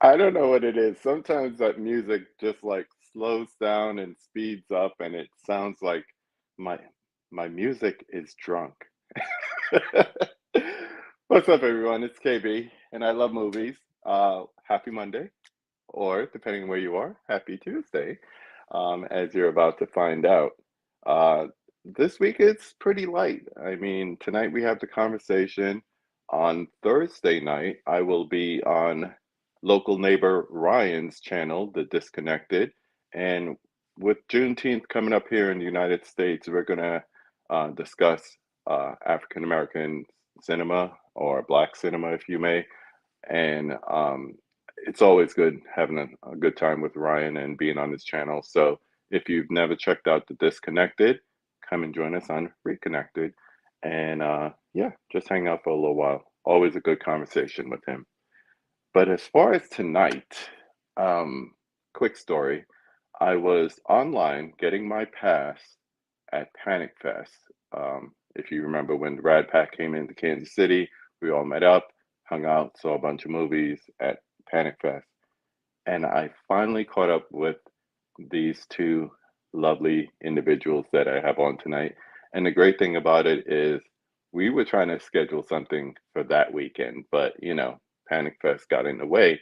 I don't know what it is. Sometimes that music just like slows down and speeds up, and it sounds like my my music is drunk. What's up, everyone? It's KB, and I love movies. Happy Monday, or depending on where you are, happy Tuesday, as you're about to find out. Uh, this week it's pretty light. I mean, tonight we have the conversation. On Thursday night, I will be on local neighbor Ryan's channel, The Disconnected. And with Juneteenth coming up here in the United States, we're going to discuss African American cinema or Black cinema, if you may. And it's always good having a good time with Ryan and being on his channel. So if you've never checked out The Disconnected, come and join us on Reconnected. And yeah, just hang out for a little while. Always a good conversation with him. But as far as tonight, um, quick story. I was online getting my pass at Panic Fest. If you remember when Rad Pack came into Kansas City, we all met up, hung out, saw a bunch of movies at Panic Fest. And I finally caught up with these two lovely individuals that I have on tonight. And the great thing about it is we were trying to schedule something for that weekend, but Panic Fest got in the way.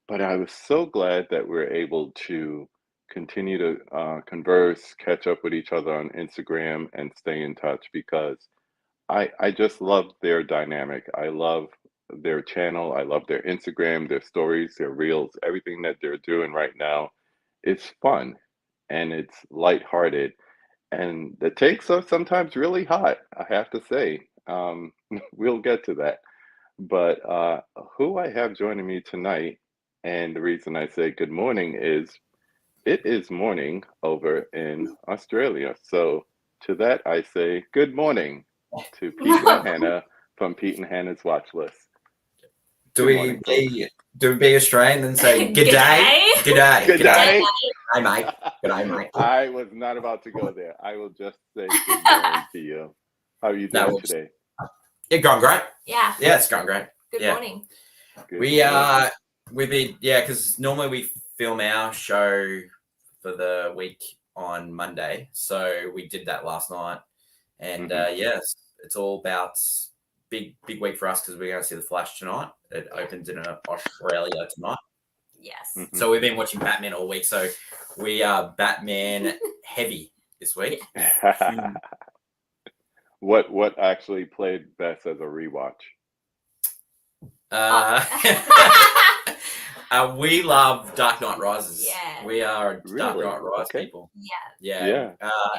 But I was so glad that we're able to continue to converse, catch up with each other on Instagram, and stay in touch because I just love their dynamic. I love their channel. I love their Instagram, their stories, their reels, everything that they're doing right now. It's fun and it's lighthearted. And the takes are sometimes really hot, I have to say. We'll get to that. But who I have joining me tonight, and the reason I say good morning is it is morning over in Australia. So to that I say good morning to Pete and Hannah from Pete and Hannah's Watch List. Do Good we morning, folks. be Australian and say good day? Good day. Good day. Hey mate. Good day, mate. I was not about to go there. I will just say good morning to you. How are you doing today? Yeah, going great. Yeah. Yeah, it's going great. Good morning. Good We've been because normally we film our show for the week on Monday, so we did that last night, and yes, it's all about big week for us because we're going to see The Flash tonight. It opens in Australia tonight. Yes. So we've been watching Batman all week, so we are Batman heavy this week. What actually played best as a rewatch? We love Dark Knight Rises. Yeah. We are Dark Really? Knight Rises Okay. people. Yeah.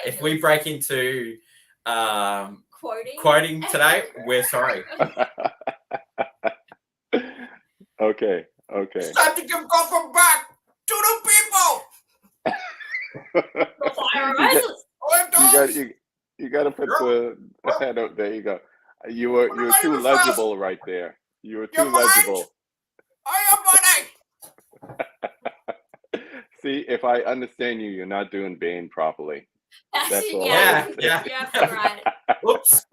If we break into Quoting today, we're sorry. Okay. It's time to give Gotham back to the people. Fire rises. You got to put the head out. There you go. You were too legible right there. You were too legible. I am money. See, if I understand you, you're not doing Bane properly. That's all. Yeah. Right. Whoops.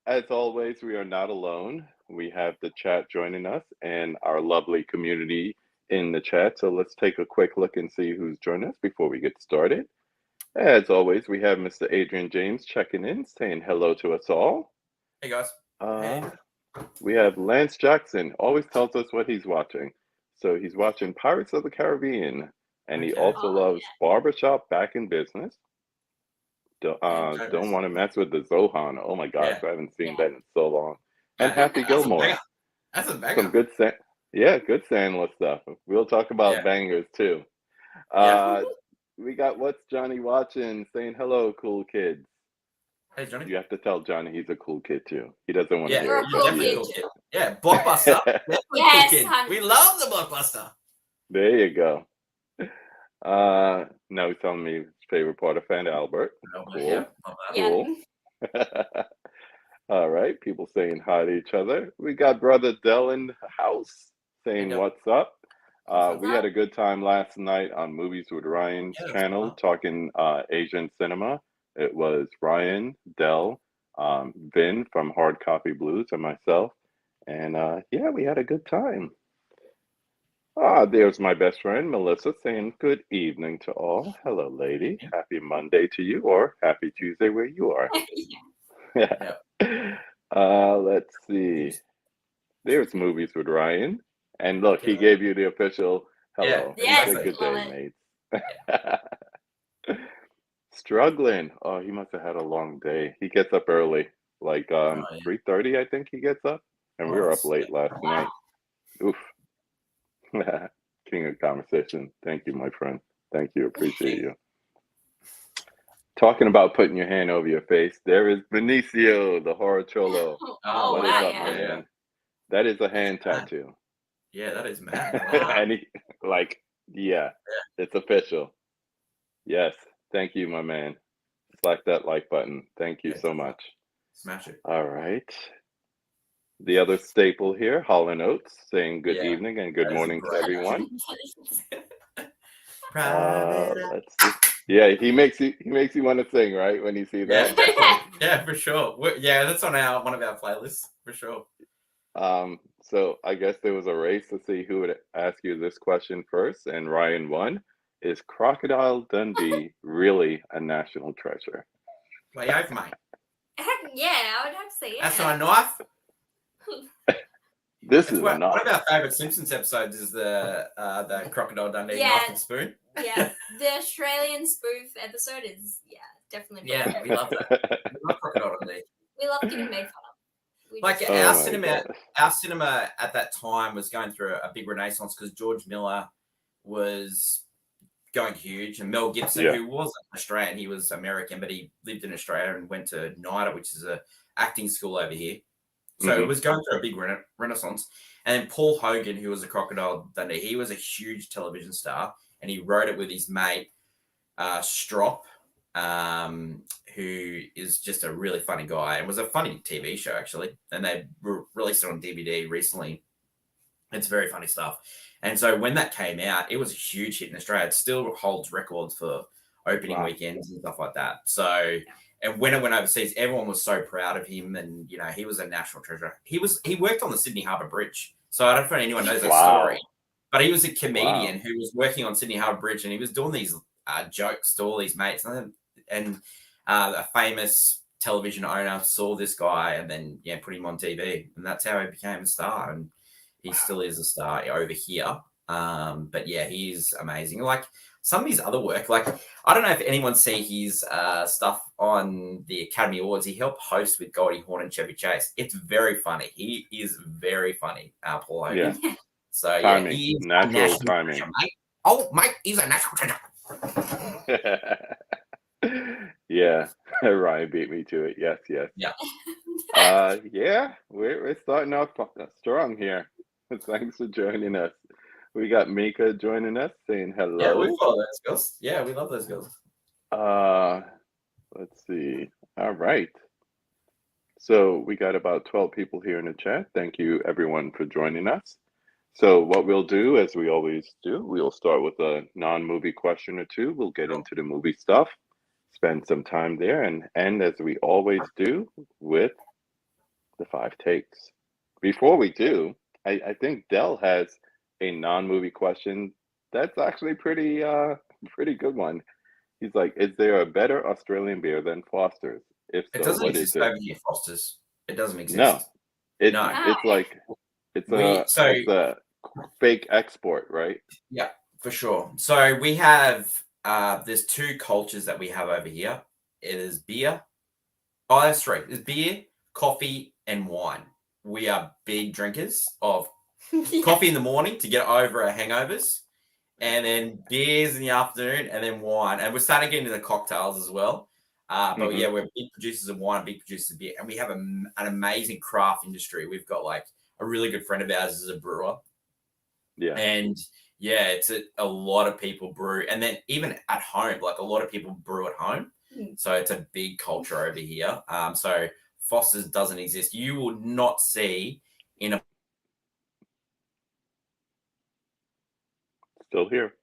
As always, we are not alone. We have the chat joining us and our lovely community in the chat. So let's take a quick look and see who's joining us before we get started. As always, we have Mr. Adrian James checking in, saying hello to us all. Hey guys. We have Lance Jackson, always tells us what he's watching. So he's watching Pirates of the Caribbean, and he also loves Barbershop Back in Business. Don't want to mess with the Zohan. Oh my gosh, I haven't seen that in so long. And Happy Gilmore. That's a banger. Some good Sandler stuff. We'll talk about bangers too. We got What's Johnny Watching saying hello, cool kids. Hey Johnny. You have to tell Johnny he's a cool kid too. He doesn't want to hear it. Definitely cool kid. Yeah, Blockbuster. Yes, cool kid. We love the Blockbuster. There you go. Now he's telling me his favorite part of Fan Albert. Yeah, Cool. not bad. Yeah. Cool. All right. People saying hi to each other. We got brother Dell in the house saying Dell. what's up. What's We had a good time last night on Movies with Ryan's Yeah, that's channel fun. talking Asian cinema. It was Ryan, Dell, Vin from Hard Copy Blues, and myself. And yeah, we had a good time. There's my best friend Melissa saying good evening to all. Hello, lady. evening. Happy Monday to you, or happy Tuesday where you are. Yeah. Let's see. There's Movies with Ryan. And look, he Yeah. gave you the official hello. Yeah, He Yes, said good love day, it. mates. Struggling. Oh, he must have had a long day. He gets up early, like yeah. 3:30, I think he gets up. And we Oh, were up that's- late last Wow. night. Oof. King of conversation. Thank you, my friend. Thank you. Appreciate you. Talking about putting your hand over your face, there is Benicio, the horror cholo. Oh, What wow, is up, yeah. my Yeah. man? That is a hand mad. tattoo. Yeah, that is mad. Wow. And he, like, yeah, it's official. Yes. Thank you, my man. Slack that like button. Thank you Yeah, so much. Smash it. All right. The other staple here, Hall and Oates, saying good Yeah, evening and good that is a morning to great everyone. Private eye. Let's see. Yeah, he makes you want to sing, right? When you see that. Yeah, yeah, for sure. Yeah, that's on one of our playlists for sure. So I guess there was a race to see who would ask you this question first, and Ryan won. Is Crocodile Dundee really a national treasure? Play over, mate. Yeah, I would have to say yeah. That's my knife. This It's is one not. of our favorite Simpsons episodes is the Crocodile Dundee Yeah. knife and spoon. Yeah, the Australian spoof episode is definitely. Yeah, my we favorite. love that. We love Crocodile Dundee. We love getting made fun of. We Like just- Oh our my cinema, gosh. our cinema at that time was going through a big renaissance because George Miller was going huge, and Mel Gibson, Yeah. who wasn't Australian, he was American, but he lived in Australia and went to NIDA, which is a acting school over here. So it was going through a big renaissance. And then Paul Hogan, who was a Crocodile Dundee, he was a huge television star, and he wrote it with his mate Strop, who is just a really funny guy and was a funny TV show actually. And they released it on DVD recently. It's very funny stuff. And so when that came out, it was a huge hit in Australia. It still holds records for opening Wow. weekends and stuff like that. So, and when it went overseas, everyone was so proud of him, and you know he was a national treasure. He worked on the Sydney Harbour Bridge. So I don't know if anyone knows that Wow. story, but he was a comedian who was working on Sydney Harbour Bridge, and he was doing these jokes to all these mates, and a famous television owner saw this guy and then put him on TV, and that's how he became a star. And he still is a star over here. But yeah, he's amazing. Like some of his other work, like I don't know if anyone see his stuff on the Academy Awards. He helped host with Goldie Hawn and Chevy Chase. It's very funny. He is very funny, Paul Hogan. Yeah. So Timing. yeah, he's Natural timing. treasure, mate. Oh, mate, he's a natural treasure. Yeah. Ryan beat me to it. Yes. Yeah. Yeah, we're starting off strong here. Thanks for joining us. We got Mika joining us saying hello. Yeah, we follow those girls. Yeah, we love those girls. Let's see. All right. So we got about 12 people here in the chat. Thank you everyone for joining us. So what we'll do, as we always do, we'll start with a non-movie question or two. We'll get into the movie stuff, spend some time there, and end as we always do with the 5 takes. Before we do, I think Dell has a non-movie question that's actually pretty good one. He's like, is there a better Australian beer than Foster's? If It so, doesn't what is exist it? over here, Foster's. It doesn't exist. No. It's No. it's like it's a fake export, right? Yeah, for sure. So we have there's 2 cultures that we have over here. It is beer. Oh, that's right. There's beer, coffee, and wine. We are big drinkers of coffee in the morning to get over our hangovers, and then beers in the afternoon, and then wine. And we're starting to get into the cocktails as well. But yeah, we're big producers of wine, big producers of beer, and we have an amazing craft industry. We've got like a really good friend of ours is a brewer. Yeah. And Yeah, it's a lot of people brew, and then even at home, like a lot of people brew at home. So it's a big culture over here. So Foster's doesn't exist. You will not see in a Still here.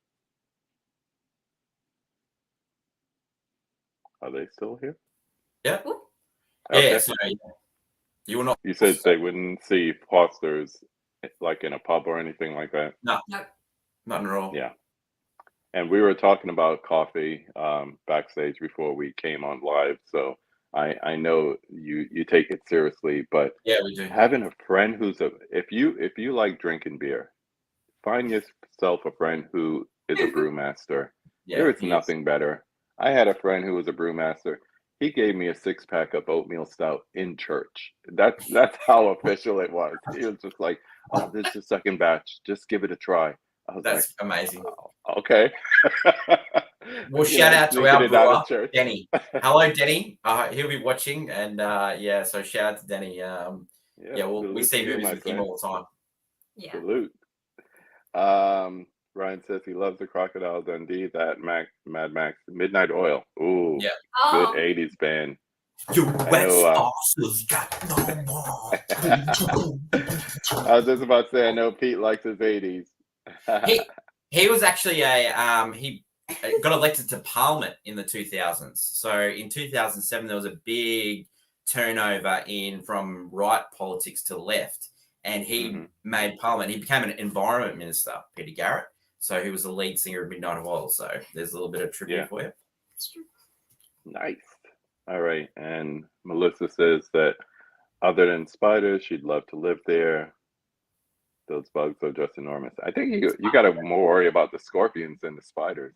Are they still here? yeah. Okay. Yeah, so you will not. You said they wouldn't see Foster's like in a pub or anything like that. No, Nope. not at all. Yeah. And we were talking about coffee backstage before we came on live. So I know you take it seriously, but Yeah, we do. having a friend who's if you like drinking beer, find yourself a friend who is a brewmaster. Yeah, There is he is. nothing better. I had a friend who was a brewmaster. He gave me a 6-pack of oatmeal stout in church. That's how official it was. He was just like, "Oh, this is the second batch. Just give it a try." I was That's amazing. like, "Oh, "Okay." Well, You shout know, out to sneaking our it out brewer, of church. Denny. Hello, Denny. He'll be watching, and yeah, so shout out to Denny. Yeah, we salute see to you, movies my with him friend. all the time. Yeah. Salute. Ryan says he loves the Crocodile Dundee. That Mad Max Midnight Oil. Ooh, Yeah. Oh, good 80s band. US know, Forces got no more. I was just about to say, I know Pete likes his 80s. He was actually he got elected to Parliament in the 2000s. So in 2007, there was a big turnover from right politics to left, and he made Parliament. He became an environment minister, Peter Garrett. So he was the lead singer of Midnight Oil. So there's a little bit of trivia for you. it's true. Nice. All right. And Melissa says that other than spiders, she'd love to live there. Those bugs are just enormous. I think you got to more worry about the scorpions than the spiders.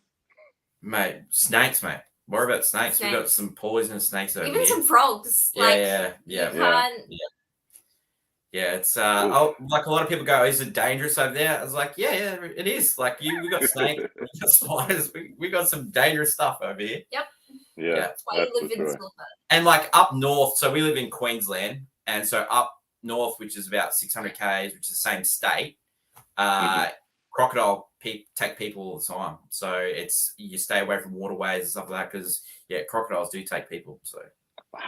Mate, snakes, mate. What about snakes? We've got Snakes. some poisonous snakes over Even here. some frogs. Like, Yeah. you can't. Yeah, it's like a lot of people go, is it dangerous over there? I was like, yeah, it is. Like we got snakes, we got spiders, we got some dangerous stuff over here. Yep. Yeah, That's why you live in sure. Silver. And like up north, so we live in Queensland, and so up north, which is about 600 k's, which is the same state, crocodile take people all the time. So it's you stay away from waterways and stuff like that because crocodiles do take people. So wow,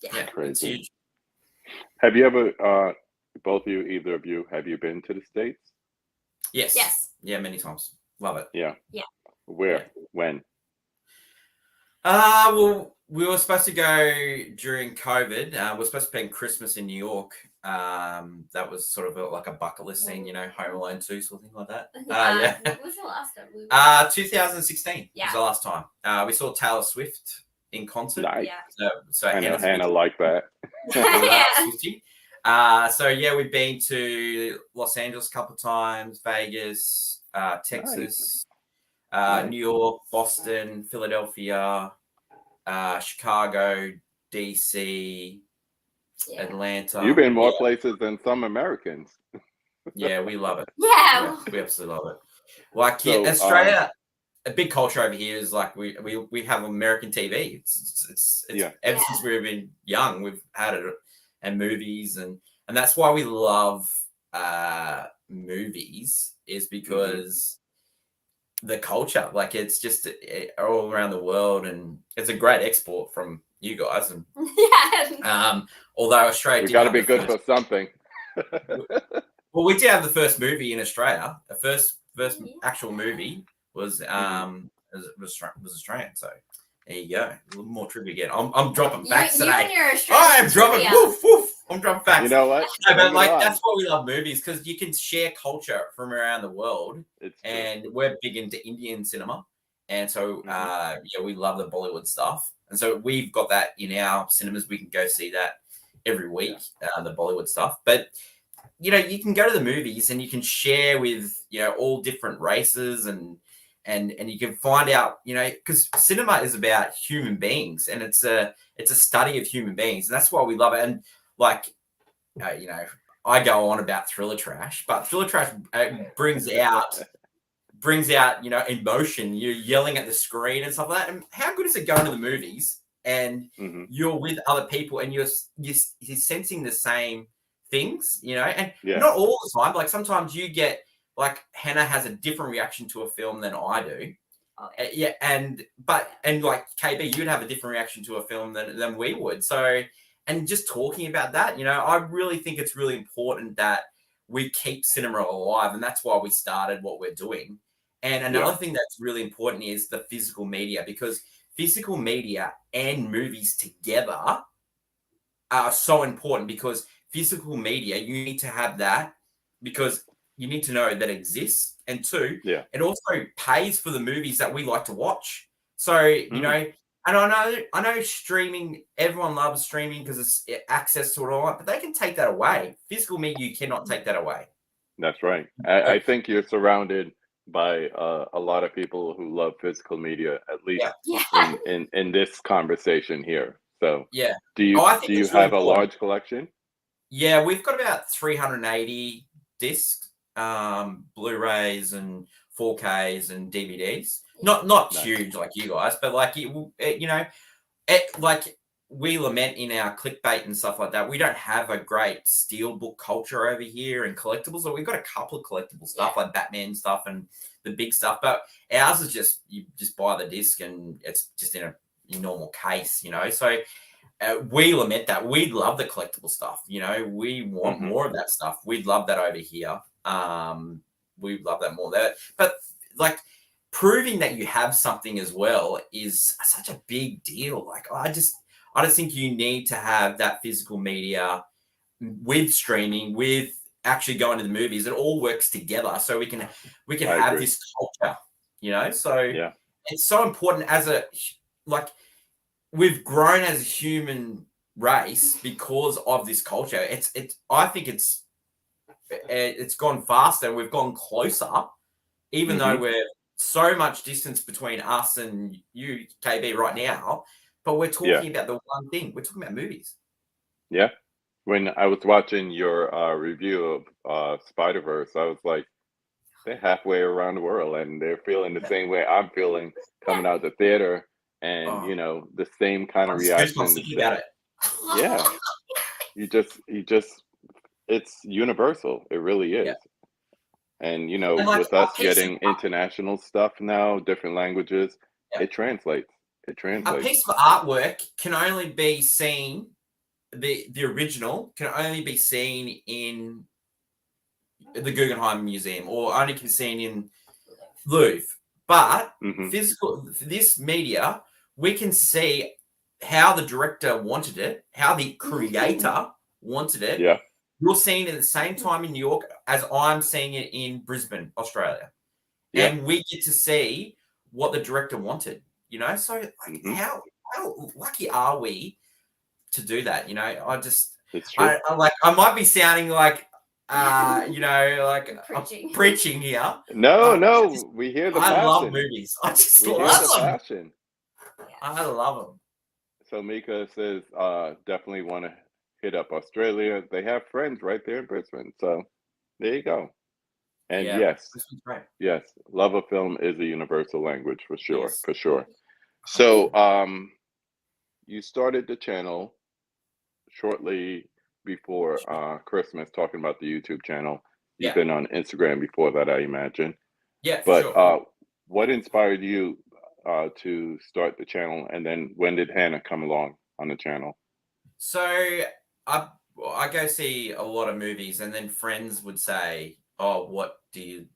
Yeah. crazy. It's huge. Have you ever, both of you, either of you, have you been to the States? Yes. Yes. Yeah, many times. Love it. Yeah. Yeah. Where? Yeah. When? Well, we were supposed to go during COVID. We're supposed to spend Christmas in New York. That was sort of like a bucket list thing, Home Alone 2, something like that. Yeah. When was the last time? 2016 was the last time. We saw Taylor Swift in concert. Nice. Yeah. So I know Hannah liked that. So yeah, we've been to Los Angeles a couple of times, Vegas, Texas, New York, Boston, Philadelphia, Chicago, DC, Atlanta. You've been more places than some Americans. Yeah, we love it. Yeah. We absolutely love it. Like So, Australia, a big culture over here is like we have American TV. It's ever since we've been young, we've had it, and movies, and that's why we love movies, is because the culture, like it's just all around the world, and it's a great export from you guys. And although Australia, we got to be good for something. Well, we did have the first movie in Australia. The first actual movie was Australian. So there you go. A little more trivia again. I'm dropping facts today. I'm dropping. Woof, woof. I'm dropping facts. You know what? No, but like that's why we love movies, because you can share culture from around the world. And we're big into Indian cinema, and so we love the Bollywood stuff. And so we've got that in our cinemas. We can go see that every week, the Bollywood stuff. But you can go to the movies and you can share with all different races, and you can find out because cinema is about human beings, and it's a study of human beings, and that's why we love it. And like I go on about thriller trash, but thriller trash brings out emotion. You're yelling at the screen and stuff like that. And how good is it going to the movies and you're with other people and you're sensing the same things, and not all the time. Like sometimes you get like Hannah has a different reaction to a film than I do. Oh, Yeah, and like KB, you'd have a different reaction to a film than we would. So, and just talking about that, you know, I really think it's really important that we keep cinema alive, and that's why we started what we're doing. And another thing that's really important is the physical media, because physical media and movies together are so important, because physical media, you need to have that because you need to know that it exists. And two, it also pays for the movies that we like to watch. So, you know, and I know streaming, everyone loves streaming because it's access to it all, but they can take that away. Physical media, you cannot take that away. That's right. I think you're surrounded by a lot of people who love physical media, at least in this conversation here. So do you have a large collection? Yeah, we've got about 380 discs, Blu-rays and 4Ks and DVDs. Not huge like you guys, but like you know, like we lament in our clickbait and stuff like that. We don't have a great steelbook culture over here and collectibles. So we've got a couple of collectible stuff like Batman stuff and the big stuff, but ours is just you just buy the disc and it's just in a normal case, you know. So we lament that. We'd love the collectible stuff, you know. We want more of that stuff. We'd love that over here. We'd love that more there. But like proving that you have something as well is such a big deal. Like I just think you need to have that physical media with streaming, with actually going to the movies. It all works together, so we can have this culture, you know. So it's so important we've grown as a human race because of this culture. I think it's gone faster. We've gone closer, even though we're so much distance between us and you, KB, right now. But we're talking about the one thing. We're talking about movies. Yeah. When I was watching your review of Spider-Verse, I was like, they're halfway around the world and they're feeling the same way I'm feeling coming out the theater, and you know, the same kind of reaction. Yeah. You just it's universal. It really is. And you know, with us getting international stuff now, different languages, it translates. It translates. A piece of artwork can only be seen, the original can only be seen in the Guggenheim Museum or only can be seen in Louvre. But this media, we can see how the director wanted it, how the creator wanted it. Yeah. You're seeing it at the same time in New York as I'm seeing it in Brisbane, Australia. Yeah. And we get to see what the director wanted, you know? So like, how lucky are we to do that? You know, I might be sounding like, you know, like preaching here. No, we hear the passion. I love movies. I just love them. Passion. I love them. So Mika says, definitely want to hit up Australia. They have friends right there in Brisbane. So there you go. And yes, love of film is a universal language for sure, for sure. So you started the channel shortly before Christmas, talking about the YouTube channel. You've been on Instagram before that, I imagine. Yeah, but what inspired you to start the channel, and then when did Hannah come along on the channel? So I go see a lot of movies, and then friends would say, "Oh, what did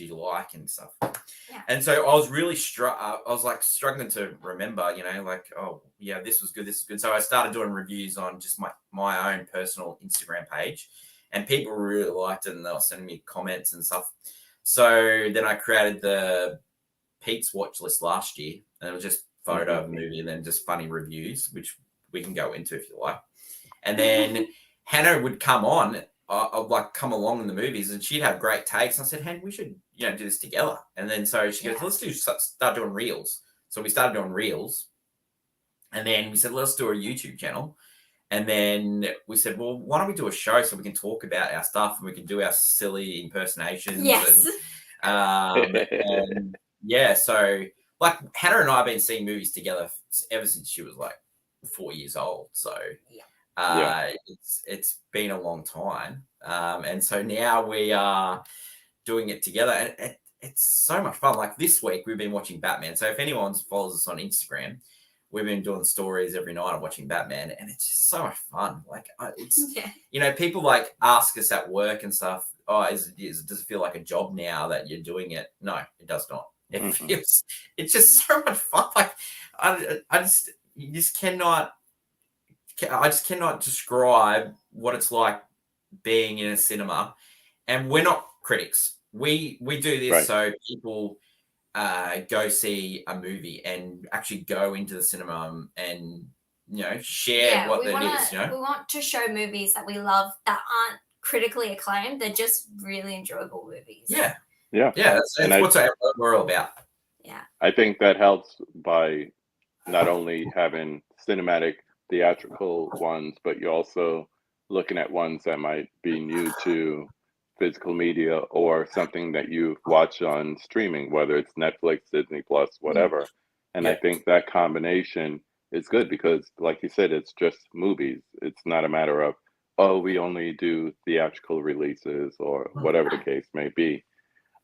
you like?" and stuff. Yeah. And so I was really I was like struggling to remember, you know, like, oh yeah, this was good, this is good. So I started doing reviews on just my own personal Instagram page, and people really liked it, and they were sending me comments and stuff. So then I created the Pete's Watch List last year, and it was just photo of the movie and then just funny reviews, which we can go into if you like. And then Hannah would come on, like come along in the movies, and she'd have great takes. And I said, "Hannah, we should, you know, do this together." And then so she goes, "Let's start doing reels." So we started doing reels, and then we said, "Let's do a YouTube channel." And then we said, "Well, why don't we do a show so we can talk about our stuff and we can do our silly impersonations?" Yes. And yeah, so like Hannah and I have been seeing movies together ever since she was like 4 years old. So it's been a long time. And so now we are doing it together, and it's so much fun. Like this week, we've been watching Batman. So if anyone follows us on Instagram, we've been doing stories every night of watching Batman, and it's just so much fun. Like it's people like ask us at work and stuff. Oh, does it feel like a job now that you're doing it? No, it does not. It feels, it's just so much fun. Like I just cannot describe what it's like being in a cinema. And we're not critics. We do this so people go see a movie and actually go into the cinema and share what it is. We want to show movies that we love that aren't critically acclaimed. They're just really enjoyable movies. Yeah. That's what we're all about. Yeah, I think that helps by not only having cinematic theatrical ones, but you're also looking at ones that might be new to physical media or something that you watch on streaming, whether it's Netflix, Disney Plus, whatever. And I think that combination is good because, like you said, it's just movies. It's not a matter of, oh, we only do theatrical releases or whatever the case may be.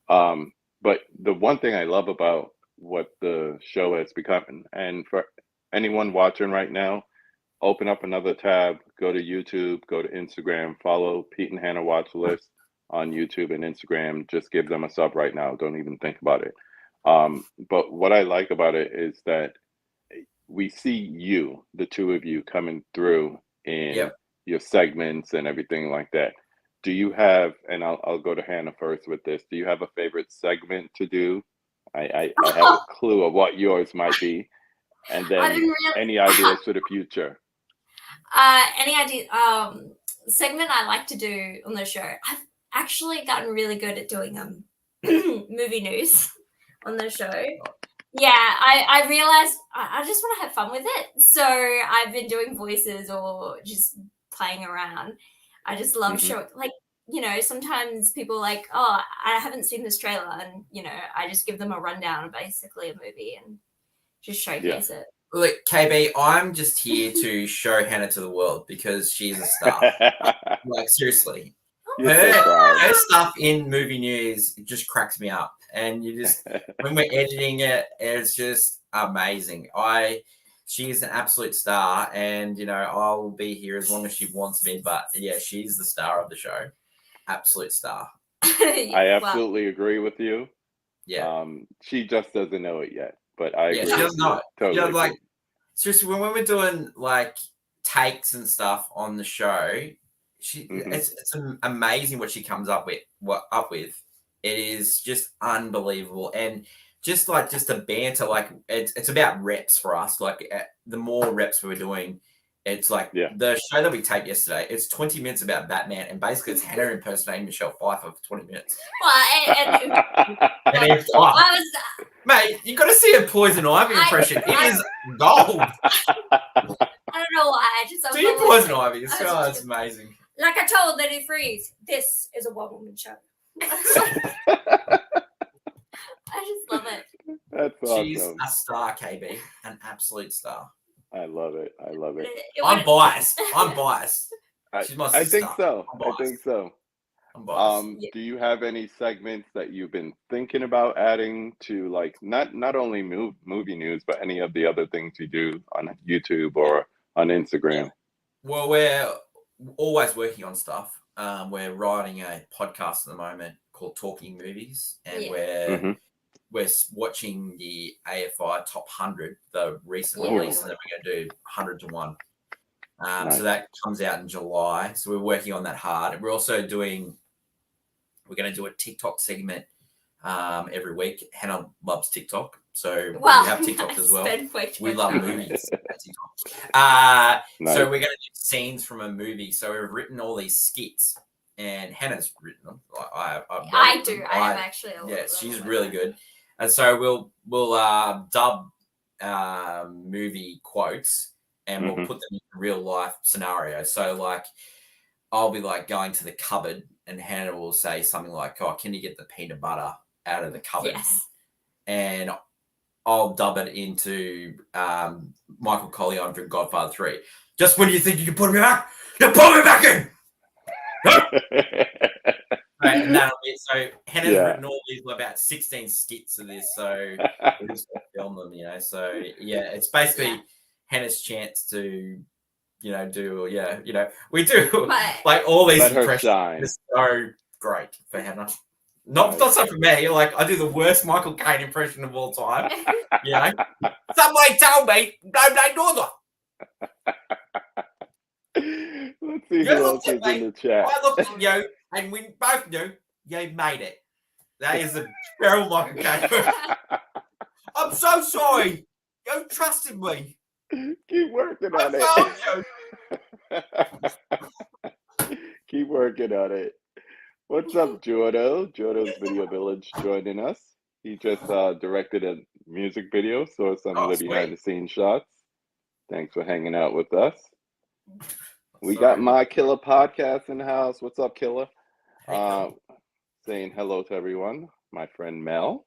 But the one thing I love about what the show has become, and for anyone watching right now, open up another tab, go to YouTube, go to Instagram, follow Pete and Hannah Watch List on YouTube and Instagram. Just give them a sub right now. Don't even think about it. But what I like about it is that we see you, the two of you, coming through in your segments and everything like that. Do you have, and I'll go to Hannah first with this, do you have a favorite segment to do? I have a clue of what yours might be. And then any ideas for the future? Any idea? Segment I like to do on the show. I've actually gotten really good at doing movie news on the show. Yeah, I realized I just want to have fun with it. So I've been doing voices or just playing around. I just love showing, like, sometimes people are like, oh, I haven't seen this trailer. And, I just give them a rundown of basically a movie and just showcase it. Look, KB, I'm just here to show Hannah to the world because she's a star. Like, seriously. Her stuff in movie news just cracks me up. And when we're editing it, it's just amazing. She's an absolute star, and I'll be here as long as she wants me. But yeah, she's the star of the show, absolute star. I absolutely agree with you. Yeah, she just doesn't know it yet, but I agree. She doesn't know it. Totally. Like seriously, when we're doing like takes and stuff on the show, it's amazing what she comes up with. It is just unbelievable, and just the banter, like it's about reps for us. Like the more reps we're doing, it's like the show that we taped yesterday. It's 20 minutes about Batman, and basically it's Hannah impersonating Michelle Pfeiffer for 20 minutes. Mate, you got to see a Poison Ivy impression. It is gold. I don't know why. Do you Poison Ivy? It's amazing. Like I told Lenny Freeze, this is a one-woman show. I just love it. That's awesome. She's a star, KB, an absolute star. I love it. I'm biased. She's my sister. I think so. I'm biased. Do you have any segments that you've been thinking about adding to, like, not only movie news, but any of the other things you do on YouTube or on Instagram? Yeah. Well, we're always working on stuff. We're writing a podcast at the moment called Talking Movies, and we're watching the AFI Top 100, the recent release, and then we're going to do 100 to 1. So that comes out in July. So we're working on that hard. We're also we're going to do a TikTok segment every week. Hannah loves TikTok. So we have TikTok as well. We love movies at TikTok. So we're going to do scenes from a movie. So we've written all these skits, and Hannah's written them. I have actually. She's really good. And so we'll dub movie quotes, and we'll put them in real life scenarios. So like, I'll be like going to the cupboard, and Hannah will say something like, "Oh, can you get the peanut butter out of the cupboard?" Yes. And I'll dub it into Michael Corleone from Godfather 3. Just when you think you can put me back, you put me back in. Right, and so Hannah's Yeah. written all these about 16 skits of this, so we just got to film them, So yeah, it's basically Hannah's chance to, do we do But- like all these Let her impressions. shine. It's so great for Hannah. Not so for me. Like I do the worst Michael Caine impression of all time. Somebody tell me don't they know that? Let's see who else is in the chat. I looked at you, and we both knew you made it. That is a terrible Michael Caine. I'm so sorry. You trusted me. Keep working on I it. Keep working on it. What's up, Jordo? Jordo's Video Village joining us. He just directed a music video, so some of the sweet. behind the scenes shots. Thanks for hanging out with us. We got My Killer Podcast in the house. What's up, Killer? Saying hello to everyone. My friend Mel.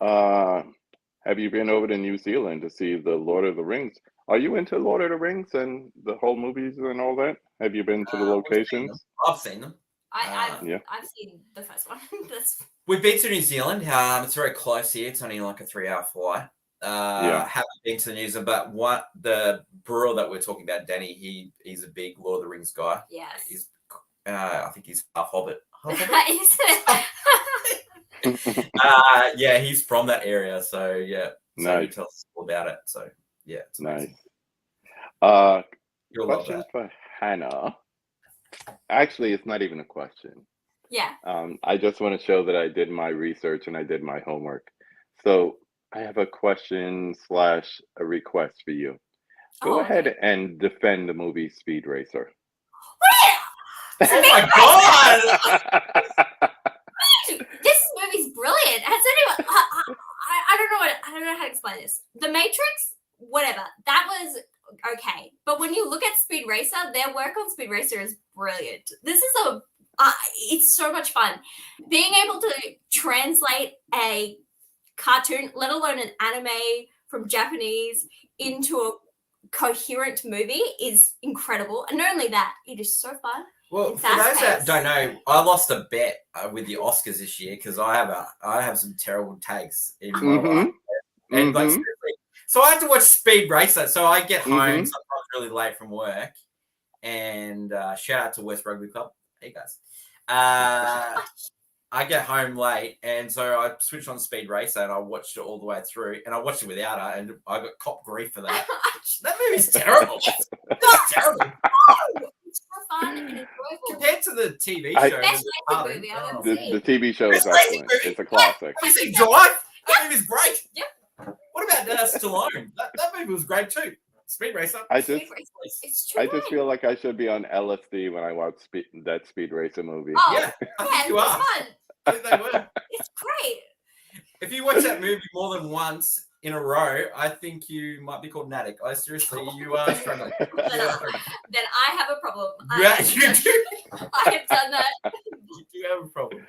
Have you been over to New Zealand to see the Lord of the Rings? Are you into Lord of the Rings and the whole movies and all that? Have you been to the locations? I've seen them. I've seen the first one. We've been to New Zealand. It's very close here. It's only like a 3-hour flight. Haven't been to New Zealand, but the brewer that we're talking about, Danny, he's a big Lord of the Rings guy. Yes. He's, I think he's half Hobbit. Yeah, he's from that area, so yeah. So Nice. he tells us all about it. So yeah, it's nice. You'll love Question that. for Hannah. Actually, it's not even a question. Yeah. I just want to show that I did my research and I did my homework. So I have a question / a request for you. Go ahead and defend the movie Speed Racer. Oh my god! This movie's brilliant. Has anyone? I don't know how to explain this. The Matrix, whatever. That was okay, but when you look at Speed Racer, their work on Speed Racer is brilliant. This is it's so much fun. Being able to translate a cartoon, let alone an anime from Japanese, into a coherent movie is incredible. And not only that, it is so fun. Well, for those that don't know, I lost a bet with the Oscars this year because I have some terrible takes in my life, and like seriously, so I had to watch Speed Racer. So I get home sometimes really late from work, and shout out to West Rugby Club. Hey guys, I get home late, and so I switched on Speed Racer and I watched it all the way through, and I watched it without her, and I got cop grief for that. That movie's terrible. It's terrible. It's so fun and enjoyable. Compared to the TV show, the TV show is excellent. It's a classic. Have you seen Drive? That movie's great. Yep. What about Stallone? That movie was great too. Speed Racer. I just feel like I should be on LSD when I watch that Speed Racer movie. Oh, yeah, I think you are. Fun. I think they were. It's great. If you watch that movie more than once in a row, I think you might be called an addict. Seriously, you are struggling. Then I have a problem. Yeah, you do. I have done that. You do have a problem.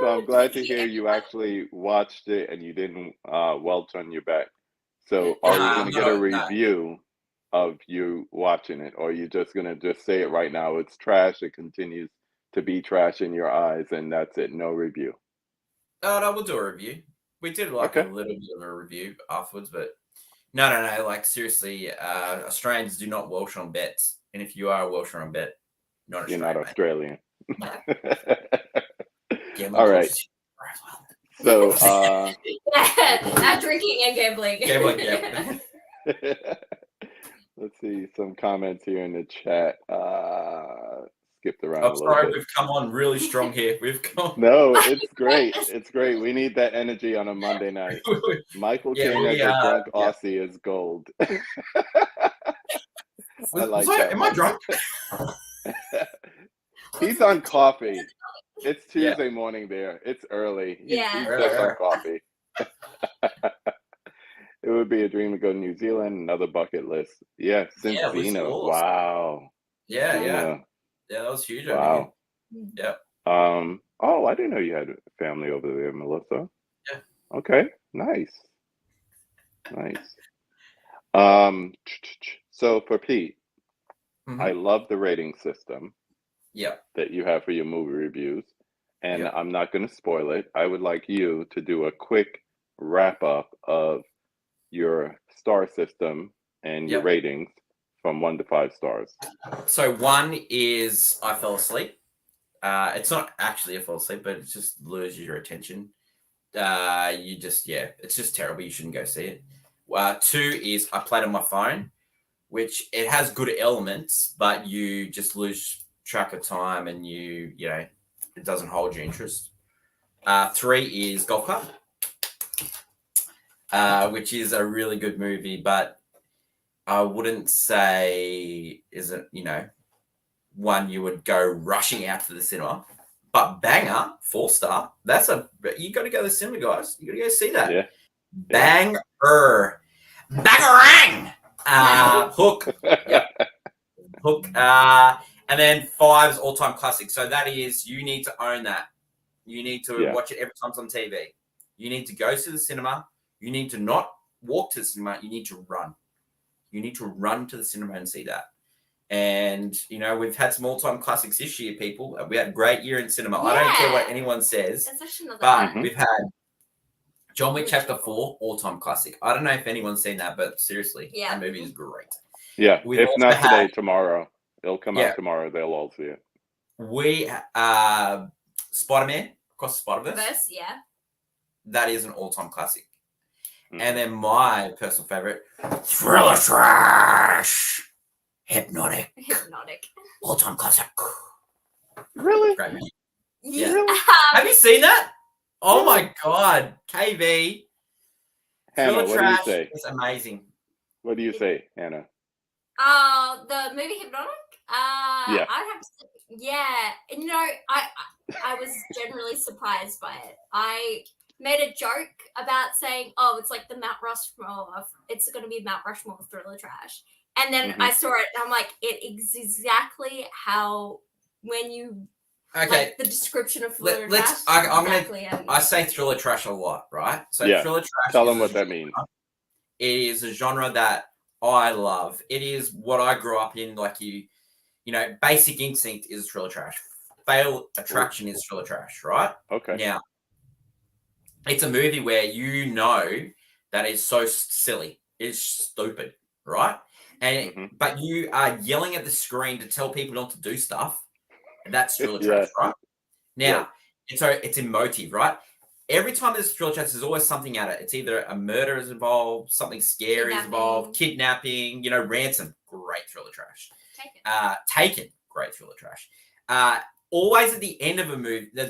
So I'm glad to hear you actually watched it and you didn't welch on your back. So are we going to get a review of you watching it, or are you just going to just say it right now? It's trash. It continues to be trash in your eyes, and that's it. No review. No, we'll do a review. We did a little bit of a review afterwards, but no. Like seriously, Australians do not Welsh on bets, and if you are a Welsher on bet, you're not Australian. Yeah, all right. So, not drinking and gambling. Gambling. Let's see some comments here in the chat. Skipped around. I'm sorry, we've come on really strong here. No, it's great. It's great. We need that energy on a Monday night. Michael Caine as a drunk Aussie is gold. I like that. Am I drunk? He's on coffee. It's Tuesday morning there. It's early. He's just on coffee. It would be a dream to go to New Zealand. Another bucket list. Yeah, since Vino. Wow. Yeah, that was huge. Wow. Yeah. Oh, I didn't know you had family over there, Melissa. Yeah. Okay. Nice. So for Pete, I love the rating system. Yeah. that you have for your movie reviews. And Yeah. I'm not going to spoil it. I would like you to do a quick wrap up of your star system and your Yep. ratings from 1 to 5 stars. So 1 is I fell asleep. It's not actually a fall asleep, but it just loses your attention. It's just terrible. You shouldn't go see it. 2 is I played on my phone, which it has good elements, but you just lose track of time and it doesn't hold your interest. 3 is Golf Club, which is a really good movie, but I wouldn't say isn't one you would go rushing out to the cinema. But banger, 4-star. You got to go to the cinema, guys. You got to go see that. Yeah. Banger, bangerang. Hook, yep. Hook. And then 5's all-time classic. So that is you need to own that. You need to watch it every time it's on TV. You need to go to the cinema. You need to not walk to the cinema. You need to run. You need to run to the cinema and see that. And, we've had some all-time classics this year, people. We had a great year in cinema. I don't care what anyone says, but we've had John Wick Chapter 4, all-time classic. I don't know if anyone's seen that, but seriously, that movie is great. Yeah, if not today, tomorrow. It'll come out tomorrow. They'll all see it. We, Spider-Man, Across the Spider-Verse. Yeah. That is an all-time classic. And then my personal favorite, Thriller Trash. Hypnotic. All-time classic. Really? Great movie. Yeah. Really? Have you seen that? Oh my God. KV. Hannah, Thriller Trash is amazing. What do you say, Hannah? The movie Hypnotic? I'd have to say, I was generally surprised by it. I made a joke about saying, it's like the Mount Rushmore it's going to be Mount Rushmore of Thriller Trash. And then I saw it and I'm like, it is exactly how when you the description of Thriller Trash. I say Thriller Trash a lot, right? So Thriller Trash. Tell them what that means. It is a genre that I love. It is what I grew up in. Like Basic Instinct is Thriller Trash. Fatal Attraction is Thriller Trash, right? Okay. Now, it's a movie where that is so silly. It's stupid, right? And but you are yelling at the screen to tell people not to do stuff. And that's Thriller Trash, right? Now, it's emotive, right? Every time there's Thriller Trash, there's always something at it. It's either a murder is involved, something scary is involved, kidnapping, Ransom, great Thriller Trash. Taken, great Thriller Trash. Always at the end of the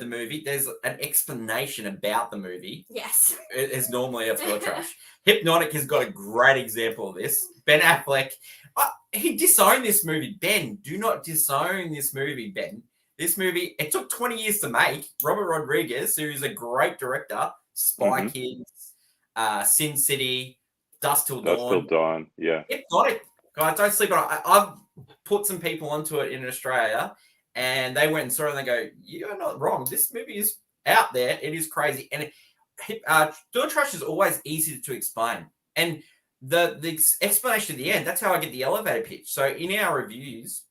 movie, there's an explanation about the movie. Yes. It is normally a Thriller Trash. Hypnotic has got a great example of this. Ben Affleck, he disowned this movie. Ben, do not disown this movie, Ben. This movie, it took 20 years to make. Robert Rodriguez, who is a great director, Spy Kids, Sin City, Dusk Till Dawn. Yeah. Hypnotic. Guys, don't sleep on it. I've put some people onto it in Australia, and they went and saw it, and they go, "You're not wrong. This movie is out there. It is crazy." And Thriller Trash is always easy to explain. And the explanation at the end, that's how I get the elevator pitch. So in our reviews,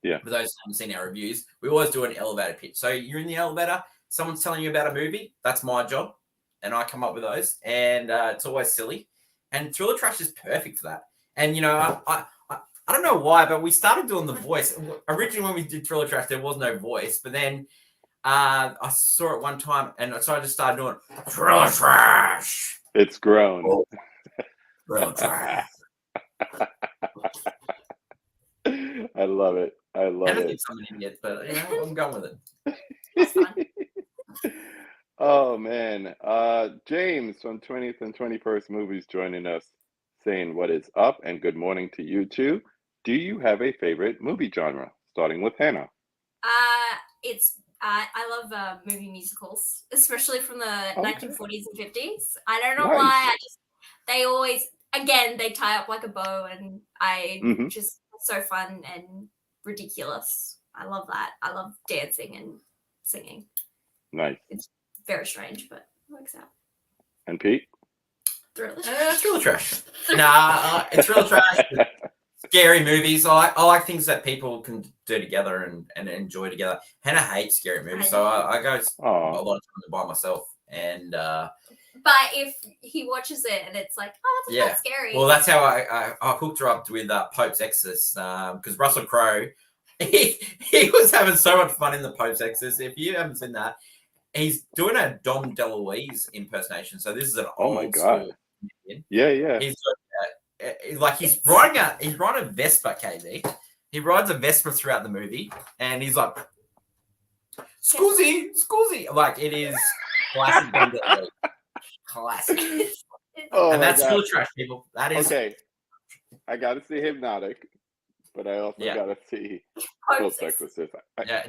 for those who haven't seen our reviews, we always do an elevator pitch. So you're in the elevator, someone's telling you about a movie, that's my job. And I come up with those. And it's always silly. And Thriller Trash is perfect for that. And, I don't know why, but we started doing the voice. Originally, when we did Thriller Trash, there was no voice. But then I saw it one time, and so I just started doing Thriller Trash. It's grown. Thriller Trash. I love it. I love it. I'm an idiot, but I'm going with it. That's fun. Oh man, James from 20th and 21st Movies joining us, saying what is up and good morning to you too. Do you have a favorite movie genre? Starting with Hannah. I love movie musicals, especially from the 1940s and 50s. I don't know why. They always, again, they tie up like a bow, and just so fun and ridiculous. I love that. I love dancing and singing. Nice. It's very strange, but it works out. And Pete? Thriller Trash. Nah, it's Thriller Trash. scary movies. I like things that people can do together and enjoy together. Hannah hates scary movies, so I go a lot of times by myself. And but if he watches it and it's like, oh, it's not scary. Well, that's how I hooked her up with Pope's Exorcist because Russell Crowe, he was having so much fun in the Pope's Exorcist. If you haven't seen that, he's doing a Dom DeLuise impersonation. So this is an old school comedian. Yeah. He's riding a Vespa, KB. He rides a Vespa throughout the movie, and he's like, "Scusi." Like it is classic Dom DeLuise. Classic. And that's still trash, people. That is okay. I got to see Hypnotic, but I also got to see Pope's Exorcist.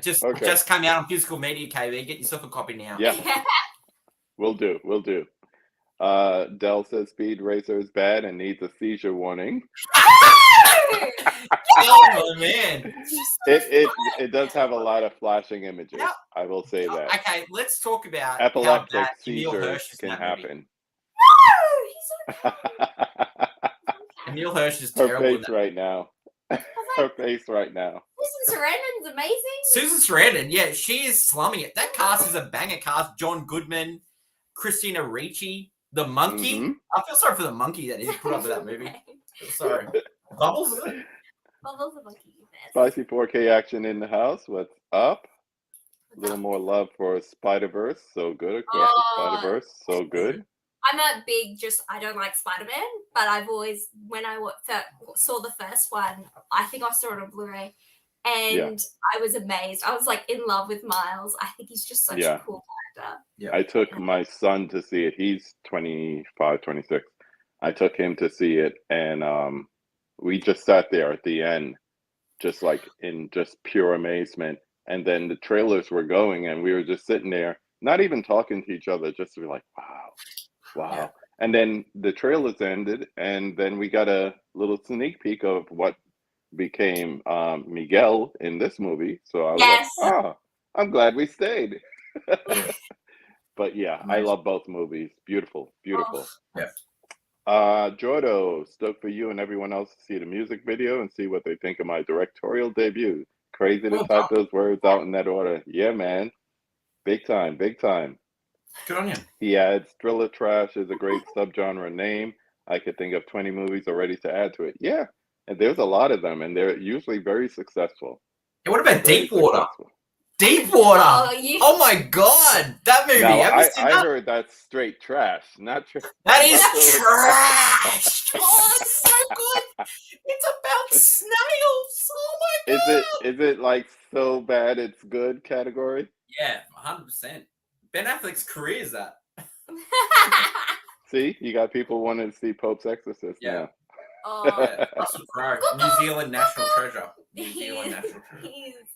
Just come out on physical media, KB. Get yourself a copy now. Yeah, we'll do. Dell says Speed Racer is bad and needs a seizure warning. Oh man, it does have a lot of flashing images. I will say that. Okay, let's talk about epileptic seizures can happen. No, Emile Hirsch is her terrible. Face right now. Her face right now. Susan Sarandon's amazing. Susan Sarandon, yeah, she is slumming it. That cast is a banger cast. John Goodman, Christina Ricci, the monkey. Mm-hmm. I feel sorry for the monkey that he put up with that movie. Sorry. Bubbles, is it? Bubbles the monkey. Spicy 4K action in the house. What's up? A little more love for Spider-Verse. So good. Across the Spider-Verse. So good. I'm a big I don't like Spider-Man, but I've always, when I saw the first one, I think I saw it on Blu-ray, and I was amazed. I was like in love with Miles. I think he's just such a cool character. Yeah. I took my son to see it. He's 25, 26. I took him to see it, and we just sat there at the end, just like in just pure amazement. And then the trailers were going, and we were just sitting there, not even talking to each other, just to be like, wow. Yeah. And then the trailers ended, and then we got a little sneak peek of what became Miguel in this movie. So I was like, I'm glad we stayed. But yeah, I love both movies. Beautiful. Yeah. Jordo, stoked for you and everyone else to see the music video and see what they think of my directorial debut. Crazy to type those words out in that order. Yeah, man. Big time. Good on you. He adds, Thriller Trash is a great subgenre name. I could think of 20 movies already to add to it. Yeah, and there's a lot of them, and they're usually very successful. Hey, what about Deepwater? Oh my God, that movie. Now, I heard that's straight trash, not trash. That is trash. Oh, it's so good. It's about snails. Oh my God. Is it like so bad it's good category? Yeah, 100%. Ben Affleck's career is that. See, you got people wanting to see Pope's Exorcist now. Russell Crowe, New Zealand national treasure.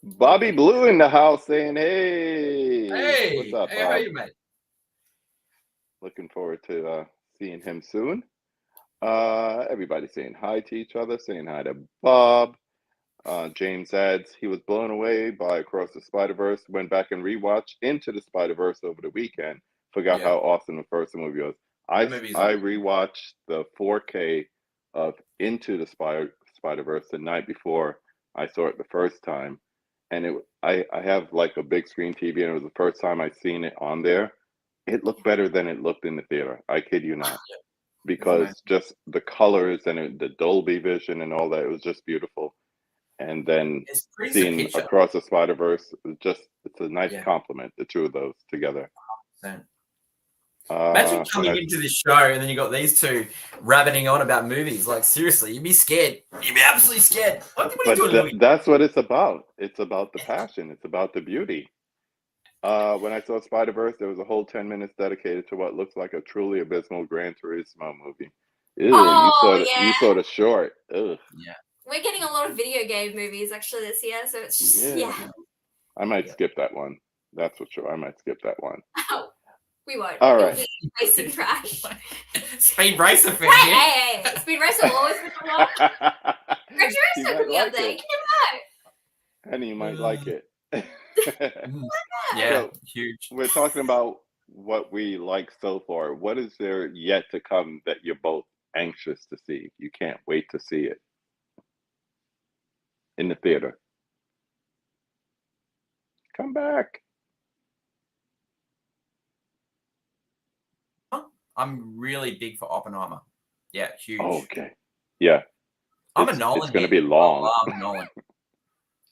Bobby Blue in the house saying, hey. What's up, Bob? How are you, mate? Looking forward to seeing him soon. Everybody saying hi to each other, saying hi to Bob. James adds, he was blown away by Across the Spider-Verse, went back and rewatched Into the Spider-Verse over the weekend. Forgot how awesome the first movie was. I rewatched the 4K of Into the Spider-Verse the night before I saw it the first time. And I have like a big screen TV, and it was the first time I seen it on there. It looked better than it looked in the theater. I kid you not. Because just the colors and the Dolby Vision and all that, it was just beautiful. And then seeing Across the Spider-Verse, it's a nice compliment, the two of those together. Imagine coming into this show and then you got these two rabbiting on about movies. Like, seriously, you'd be scared. You'd be absolutely scared. What are you doing? That's what it's about. It's about the passion. It's about the beauty. When I saw Spider-Verse, there was a whole 10 minutes dedicated to what looks like a truly abysmal Gran Turismo movie. Ew, you saw the short. Ugh. Yeah. We're getting a lot of video game movies actually this year, so it's just, I might skip that one. That's for sure. I might skip that one. Oh, we won't. All right. Racing trash. Speed Racer fan. Hey. Speed Racer will always be the one. Gran Turismo could be up there. You never know. And you might like it. So, huge. We're talking about what we like so far. What is there yet to come that you're both anxious to see? You can't wait to see it. in the theater? Come back. I'm really big for Oppenheimer. Yeah, huge. Oh, okay. Yeah. I'm a It's Nolan. going to head. be long. I love Nolan.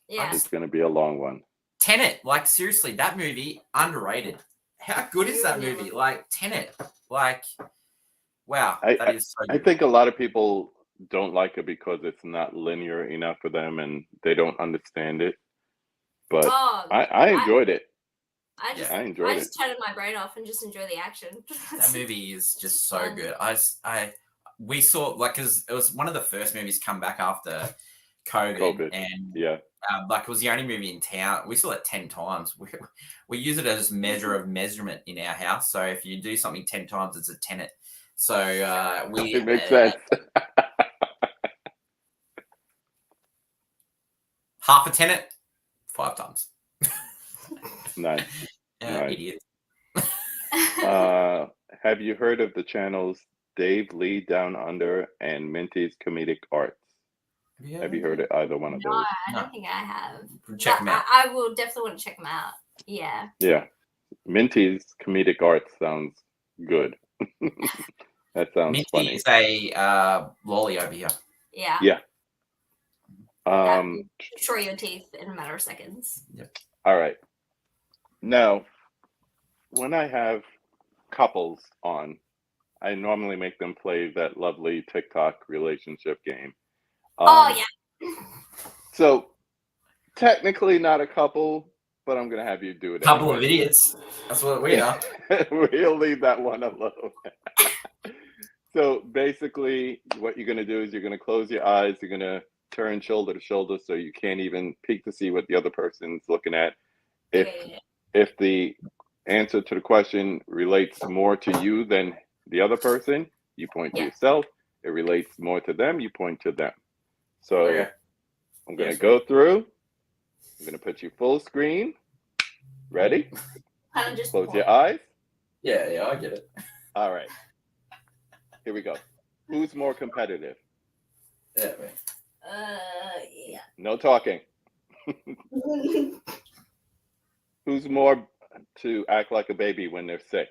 Yeah. It's going to be a long one. Tenet, like seriously, that movie underrated. How good is that movie? Like Tenet, like wow, that is so I good. think a lot of people don't like it because it's not linear enough for them and they don't understand it. But I enjoyed it. I enjoyed it. just turned my brain off and just enjoy the action. That movie is just so good. We saw because it was one of the first movies come back after COVID. And yeah, like it was the only movie in town. We saw it 10 times. We use it as measure of measurement in our house. So if you do something 10 times, it's a Tenet. So it makes sense. Half a Tenet, 5 times. Nice. Nice. Idiot. Have you heard of the channels Dave Lee Down Under and Minty's Comedic Arts? Have you heard of either one of those? I don't think I have. Check them out. I will definitely want to check them out. Yeah. Yeah. Minty's Comedic Arts sounds good. That sounds Minty funny. is a lolly over here. Yeah. Yeah. Destroy your teeth in a matter of seconds. Yep. All right. Now, when I have couples on, I normally make them play that lovely TikTok relationship game. Yeah. So, technically not a couple, but I'm going to have you do it. Couple of idiots. That's what we are. We'll leave that one alone. So, basically, what you're going to do is you're going to close your eyes. You're going to turn shoulder to shoulder so you can't even peek to see what the other person's looking at. If the answer to the question relates more to you than the other person, you point to yourself. It relates more to them, you point to them. So I'm going to go through. I'm going to put you full screen. Ready? Close your eyes. Yeah, I get it. All right. Here we go. Who's more competitive? Yeah, man. Yeah. No talking. Who's more to act like a baby when they're sick?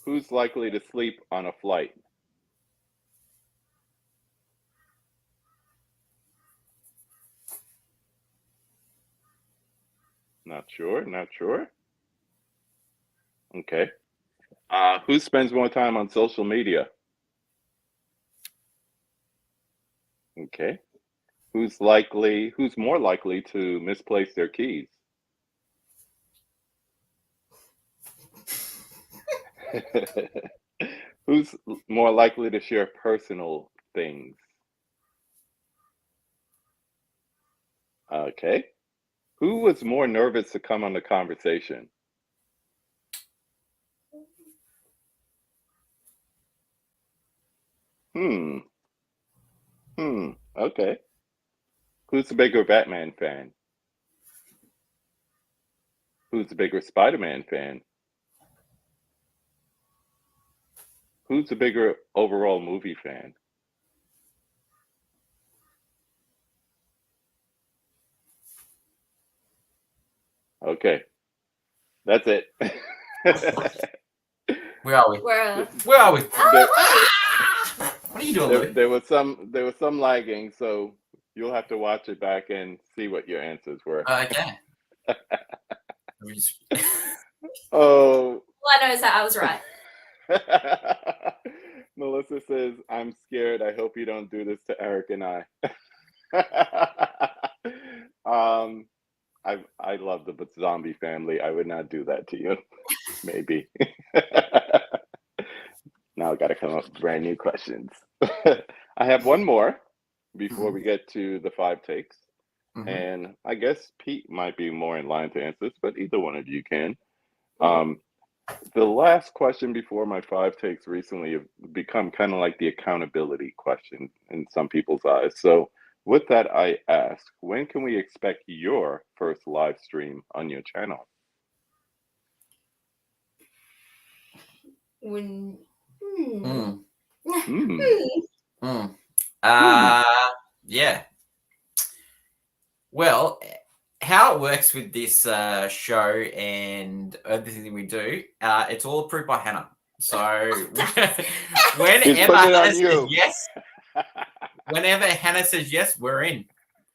Who's likely to sleep on a flight? Not sure. Okay. Who spends more time on social media? Okay. Who's more likely to misplace their keys? Who's more likely to share personal things? Okay. Who was more nervous to come on the conversation? Okay. Who's the bigger Batman fan? Who's the bigger Spider-Man fan? Who's the bigger overall movie fan? Okay. That's it. Where are we? Where are we? What are you doing? There was some lagging, so you'll have to watch it back and see what your answers were. Okay. Oh. All I know is that I was right. Melissa says, "I'm scared. I hope you don't do this to Eric and I." I love the zombie family. I would not do that to you. Maybe. Now I got to come up with brand new questions. I have one more before we get to the 5 takes. And I guess Pete might be more in line to answer this, but either one of you can. The last question before my 5 takes recently have become kind of like the accountability question in some people's eyes. So with that, I ask, when can we expect your first live stream on your channel? Yeah. Well, how it works with this show and everything we do, it's all approved by Hannah. So He's whenever putting it on Hannah says you. yes, whenever Hannah says yes, we're in.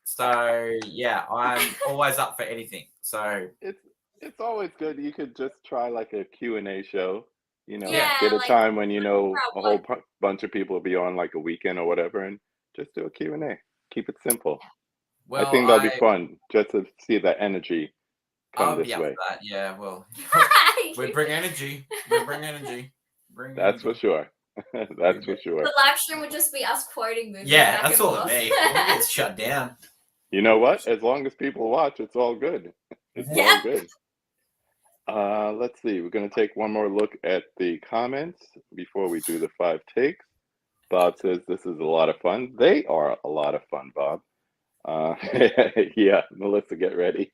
So yeah, I'm always up for anything. So It's always good. You could just try like a Q&A show. Yeah, Get a like time when you know crowd a whole work. bunch of people will be on like a weekend or whatever, and just do a Q&A. Keep it simple. I think that'll be fun just to see that energy come I'll this be up way. for that. Yeah, well, we bring energy. We bring energy. That's for sure. That's for sure. The live stream would just be us quoting movies. Yeah, back that's and all it forth. needs. We'll get shut down. You know what? As long as people watch, it's all good. It's all Yep. good. Let's see. We're going to take one more look at the comments before we do the 5 takes. Bob says this is a lot of fun. They are a lot of fun, Bob. Yeah, Melissa, get ready.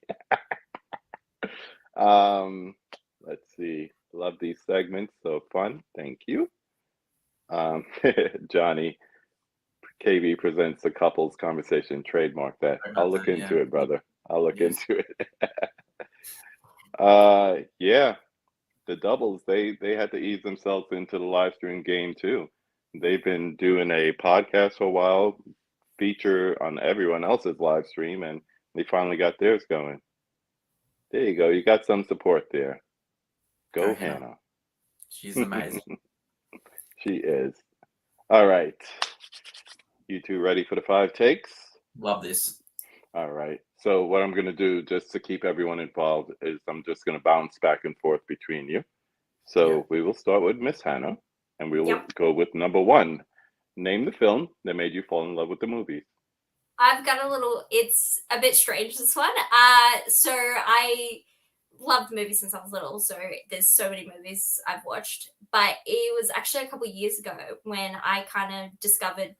Let's see. Love these segments. So fun. Thank you. Johnny, KB presents the couples conversation. Trademark that. I'll look into it, brother. I'll look into it. Yeah, the doubles, they had to ease themselves into the live stream game too. They've been doing a podcast for a while, feature on everyone else's live stream, and they finally got theirs going. There you go. You got some support there. Go, Hannah. She's amazing. She is. All right. You two ready for the 5 takes? Love this. All right. So what I'm going to do, just to keep everyone involved, is I'm just going to bounce back and forth between you. So we will start with Miss Hannah, and we will go with number 1. Name the film that made you fall in love with the movies. I've got it's a bit strange, this one. So I loved movies since I was little, so there's so many movies I've watched. But it was actually a couple of years ago when I kind of discovered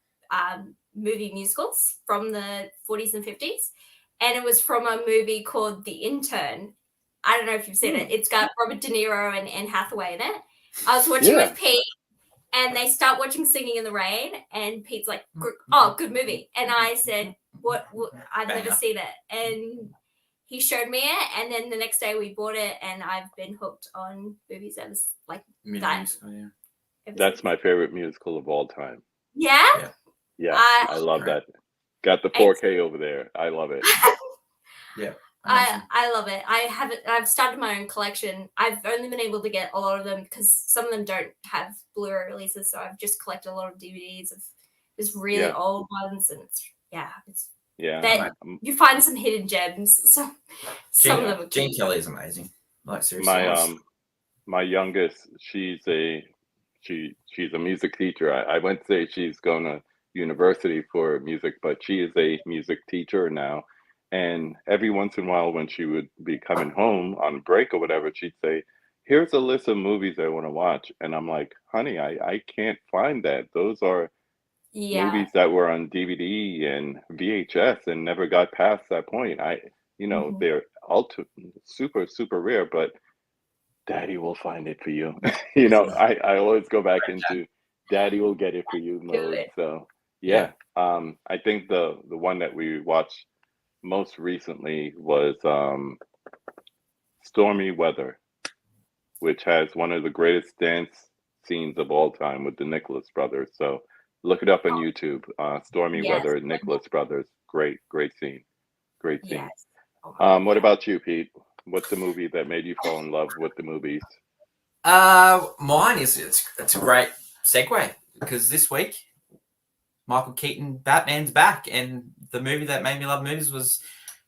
movie musicals from the 40s and 50s. And it was from a movie called The Intern. I don't know if you've seen it. It's got Robert De Niro and Anne Hathaway in it. I was watching with Pete, and they start watching Singing in the Rain, and Pete's like, "Oh, good movie." And I said, "What? I've never seen it." And he showed me it, and then the next day we bought it, and I've been hooked on movies ever like that. That's my favorite musical of all time. Yeah? Yeah, I love that. Got the 4K over there. I love it. Yeah. I love it. I've started my own collection. I've only been able to get a lot of them because some of them don't have Blu-ray releases, so I've just collected a lot of DVDs of just really old ones, and you find some hidden gems. So some of them are Gene Kelly is amazing. Like seriously. My youngest, she's a music teacher. I wouldn't say she's going to university for music, but she is a music teacher now. And every once in a while, when she would be coming home on break or whatever, she'd say, "Here's a list of movies I want to watch." And I'm like, "Honey, I can't find that. Those are movies that were on DVD and VHS and never got past that point. They're super, super rare, but Daddy will find it for you." I always go back into Daddy will get it for you mode. So I think the one that we watched most recently was Stormy Weather, which has one of the greatest dance scenes of all time with the Nicholas brothers. So look it up on YouTube. Stormy Weather, Nicholas brothers. Great scene. Great scene. What about you, Pete? What's the movie that made you fall in love with the movies? Mine is it's a great segue because this week Michael Keaton Batman's back, and the movie that made me love movies was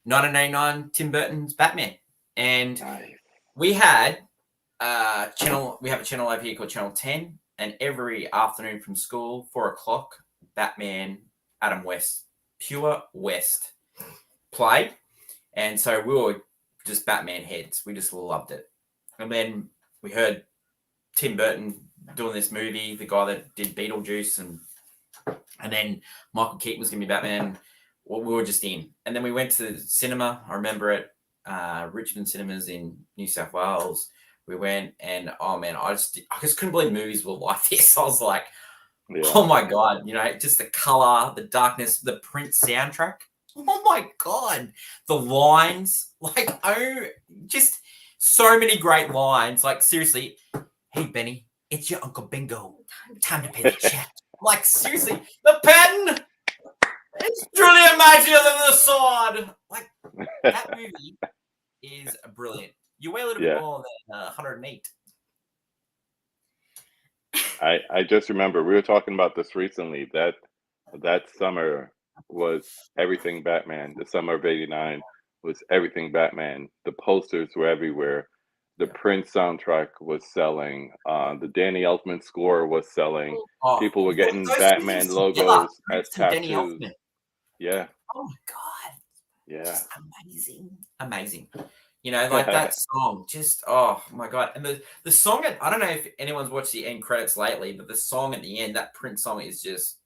1989 Tim Burton's Batman. And we had we have a channel over here called Channel 10, and every afternoon from school, 4:00, Batman, Adam West, Pure West played. And so we were just Batman heads. We just loved it. And then we heard Tim Burton doing this movie, the guy that did Beetlejuice, and then Michael Keaton was going to be Batman. Well, we were just in. And then we went to the cinema. I remember it, Richmond Cinemas in New South Wales. We went, and oh man, I just couldn't believe movies were like this. I was like, Yeah. Oh my god, just the color, the darkness, the Prince soundtrack. Oh my god, the lines, just so many great lines. Like seriously, hey Benny, it's your Uncle Bingo. Time to pay the check. Like seriously, the pen. It's truly mightier than the sword. Like that movie is brilliant. You weigh a little bit more than 108. I just remember we were talking about this recently. That summer was everything Batman. The summer of '89 was everything Batman. The posters were everywhere. The Prince soundtrack was selling. The Danny Elfman score was selling. People were getting Batman logos as tattoos. Yeah. Oh my god. Yeah. Just amazing. Like that song, just oh my god. And the song, I don't know if anyone's watched the end credits lately, but the song at the end, that Prince song is just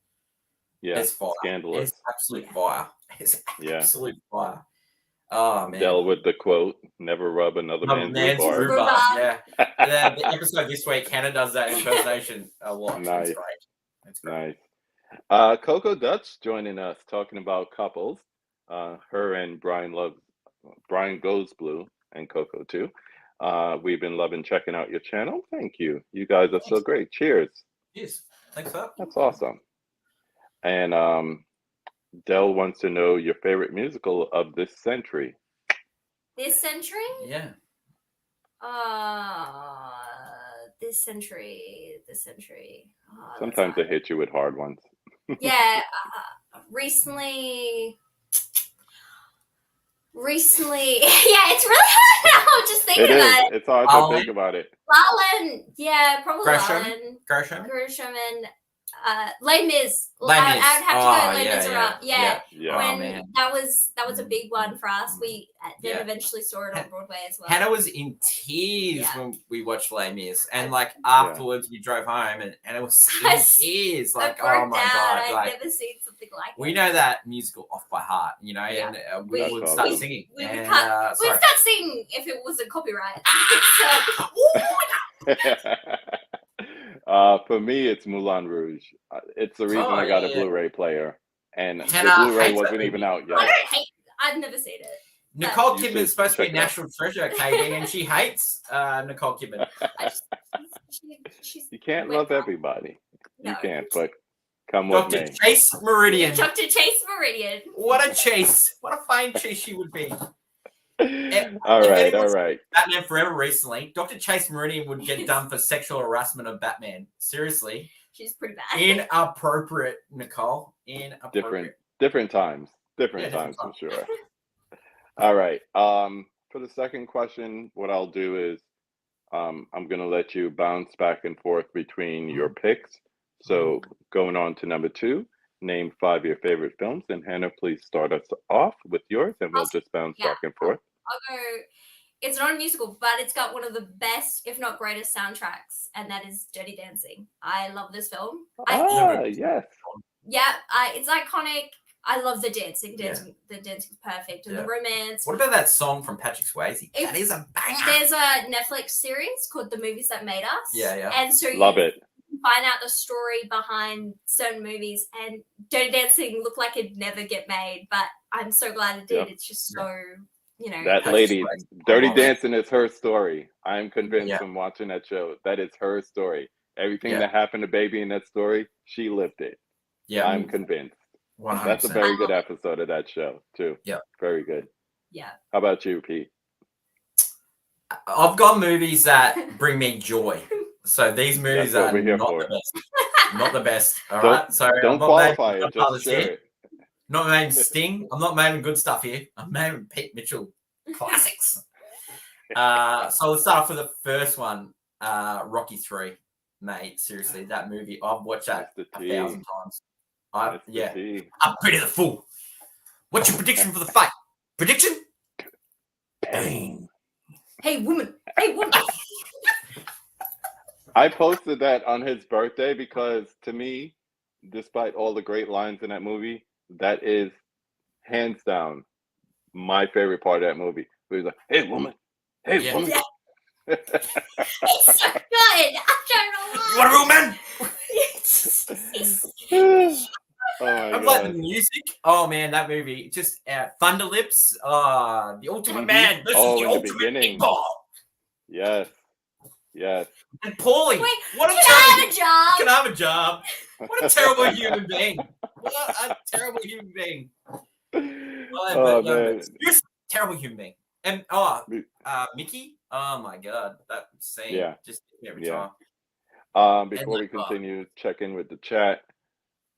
it's fire. Scandalous. It's absolute fire. It's absolute fire. Oh man. Dell with the quote, never rub another man's rhubarb. Yeah. The episode this week, Hannah does that impersonation a lot. Nice. It's great. It's great. Nice. Coco Dutch joining us, talking about couples. Her and Brian Goes Blue, and Coco too. We've been loving checking out your channel. Thank you. You guys are so great. Cheers. Yes. Thanks for that. That's awesome. And Dell wants to know your favorite musical of this century. This century? Yeah. This century. Oh, Sometimes they hit you with hard ones. Yeah. Recently, yeah, it's really hard now. I'm just thinking about it. It's hard to think about it. La Land, yeah, probably Gresham? La Land. Gresham? And Les Mis. Les I Mis. would have to go Les Miserables. Yeah. When Oh, man. that was a big one for us. We then eventually saw it on Broadway as well. Hannah was in tears when we watched Les Mis, and afterwards we drove home, and it was in tears. Like, oh my god! I've never seen something like it. We know that musical off by heart, and we would start singing. We'd start singing if it wasn't copyright. For me, it's Moulin Rouge. It's the reason I got a Blu-ray player, and the Blu-ray wasn't even out yet. I've never seen it. Nicole Kidman's supposed to be a national treasure, KB, and she hates Nicole Kidman. You can't love everybody. You can't, but come Dr. with me. Chase Meridian. Dr. Chase Meridian. What a chase. What a fine chase she would be. All right. Batman Forever recently, Dr. Chase Meridian would get done for sexual harassment of Batman. Seriously. She's pretty bad. Inappropriate, Nicole. Inappropriate. Different times. Different times for sure. All right. For the second question, what I'll do is I'm going to let you bounce back and forth between your picks. So going on to number 2, name 5 of your favorite films. And Hannah, please start us off with yours, and we'll just bounce back and forth. I'll go. It's not a musical, but it's got one of the best, if not greatest, soundtracks, and that is Dirty Dancing. I love this film. Yes. Yeah, it's iconic. I love the dancing. The dancing's perfect, and the romance. What about that song from Patrick Swayze? That is a banger. There's a Netflix series called The Movies That Made Us. Yeah. And so love it. Find out the story behind certain movies, and Dirty Dancing looked like it'd never get made, but I'm so glad it did. Yep. It's just so, that lady, Dirty Dancing is her story. I'm convinced from watching that show that it's her story. Everything that happened to Baby in that story, she lived it. Yeah, I'm convinced. 100%. That's a very good episode of that show too. Yeah, very good. Yeah. How about you, Pete? I've got movies that bring me joy. So these movies are not the best. Not the best. All right. So don't qualify it. Just share it. Not naming Sting. I'm not naming good stuff here. I'm naming Pete Mitchell classics. So let's start off with the first one. Rocky 3. Mate, seriously, that movie. I've watched that 1,000 times. I'm pretty the fool. What's your prediction for the fight? Prediction? Bang. Hey woman. I posted that on his birthday because, to me, despite all the great lines in that movie, that is hands down my favorite part of that movie. He was like, "Hey woman, hey woman." It's so good. I don't know why. You want a real man? Oh my I'm like the god. music. Oh man, that movie just Thunder Lips. The Ultimate Man. This is Oh, the in the ultimate beginning. people. Yes. Yes. And Paulie. Wait, What a can terrible. I have a job? Can I have a job? What a terrible human being. What a terrible human being. Oh man. Seriously, terrible human being. And Mickey. Oh my god, that scene Yeah. just hit me every Yeah. time. Before we continue, check in with the chat.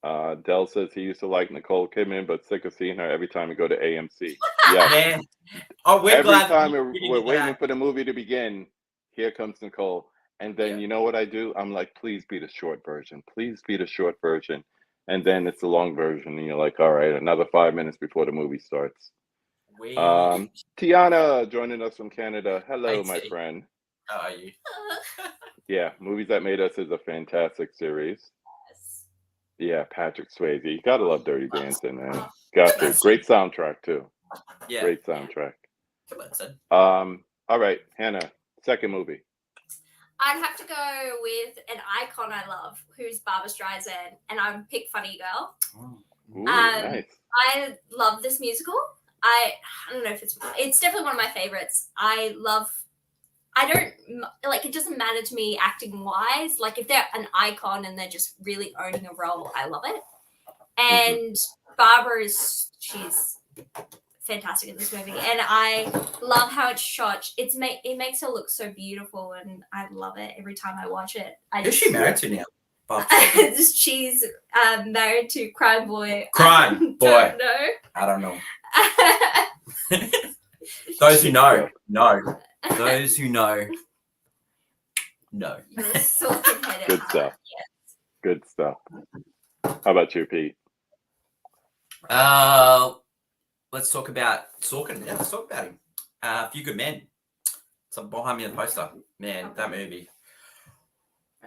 Dell says he used to like Nicole Kidman, but sick of seeing her every time we go to AMC. Yeah. Man. Oh, we're Every glad time we didn't we're get waiting that. for the movie to begin, here comes Nicole. And then you know what I do? I'm like, please be the short version. Please be the short version. And then it's the long version. And you're like, all right, another 5 minutes before the movie starts. Tiana joining us from Canada. Hello, my friend. How are you? Yeah, Movies That Made Us is a fantastic series. Yeah, Patrick Swayze. You gotta love Dirty Dancing, man. Got to. Great soundtrack too. Yeah. Great soundtrack. Come on, son. All right, Hannah. Second movie. I'd have to go with an icon I love, who's Barbra Streisand, and I would pick Funny Girl. Ooh, nice. I love this musical. I don't know if it's definitely one of my favorites. I don't like, it doesn't matter to me acting wise. Like if they're an icon and they're just really owning a role, I love it. And Barbara she's fantastic in this movie, and I love how it's shot. It makes her look so beautiful, and I love it every time I watch it. Who's she married to now? She's married to Crime Boy. Crime Boy. No. I don't know. Those who know, know. Those who know, know. You're so pig-headed. Good stuff. Yes. Good stuff. How about you, Pete? Let's talk about Sorkin. Yeah, let's talk about him. A Few Good Men. It's behind me in the poster. Man, that movie.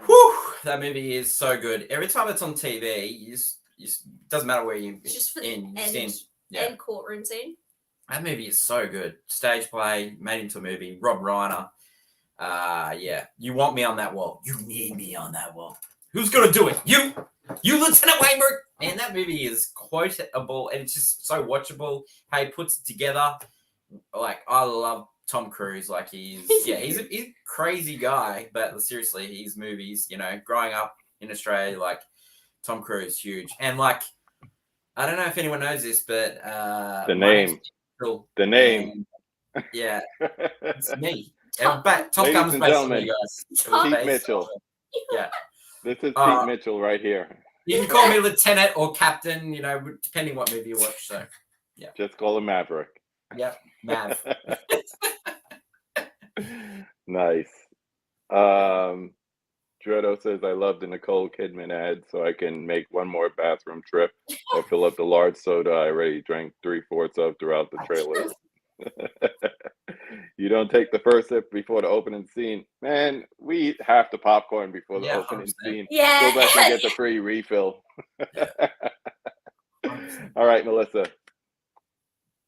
Whew, that movie is so good. Every time it's on TV, you just doesn't matter where you Just for the end courtroom scene. That movie is so good. Stage play, made into a movie. Rob Reiner. Yeah. You want me on that wall. You need me on that wall. Who's going to do it? You, Lieutenant Wainwright. Man, that movie is quotable, and it's just so watchable. How he puts it together. Like, I love Tom Cruise. Like, he's a crazy guy, but seriously, his movies, growing up in Australia, like, Tom Cruise, huge. And, like, I don't know if anyone knows this, but the name. The name. Yeah, it's me. But Top Gun's and based on gentlemen, you guys. Pete Mitchell. Yeah. This is Pete Mitchell right here. You can call me Lieutenant or Captain, depending what movie you watch. So, yeah. Just call him Maverick. Yep, Mav. Nice. Dreddo says, I love the Nicole Kidman ad, so I can make one more bathroom trip or fill up the large soda I already drank 3/4 of throughout the trailer. You don't take the first sip before the opening scene. Man, we eat half the popcorn before the opening 100%. scene. Yeah. Go back and get the free refill. All right, Melissa.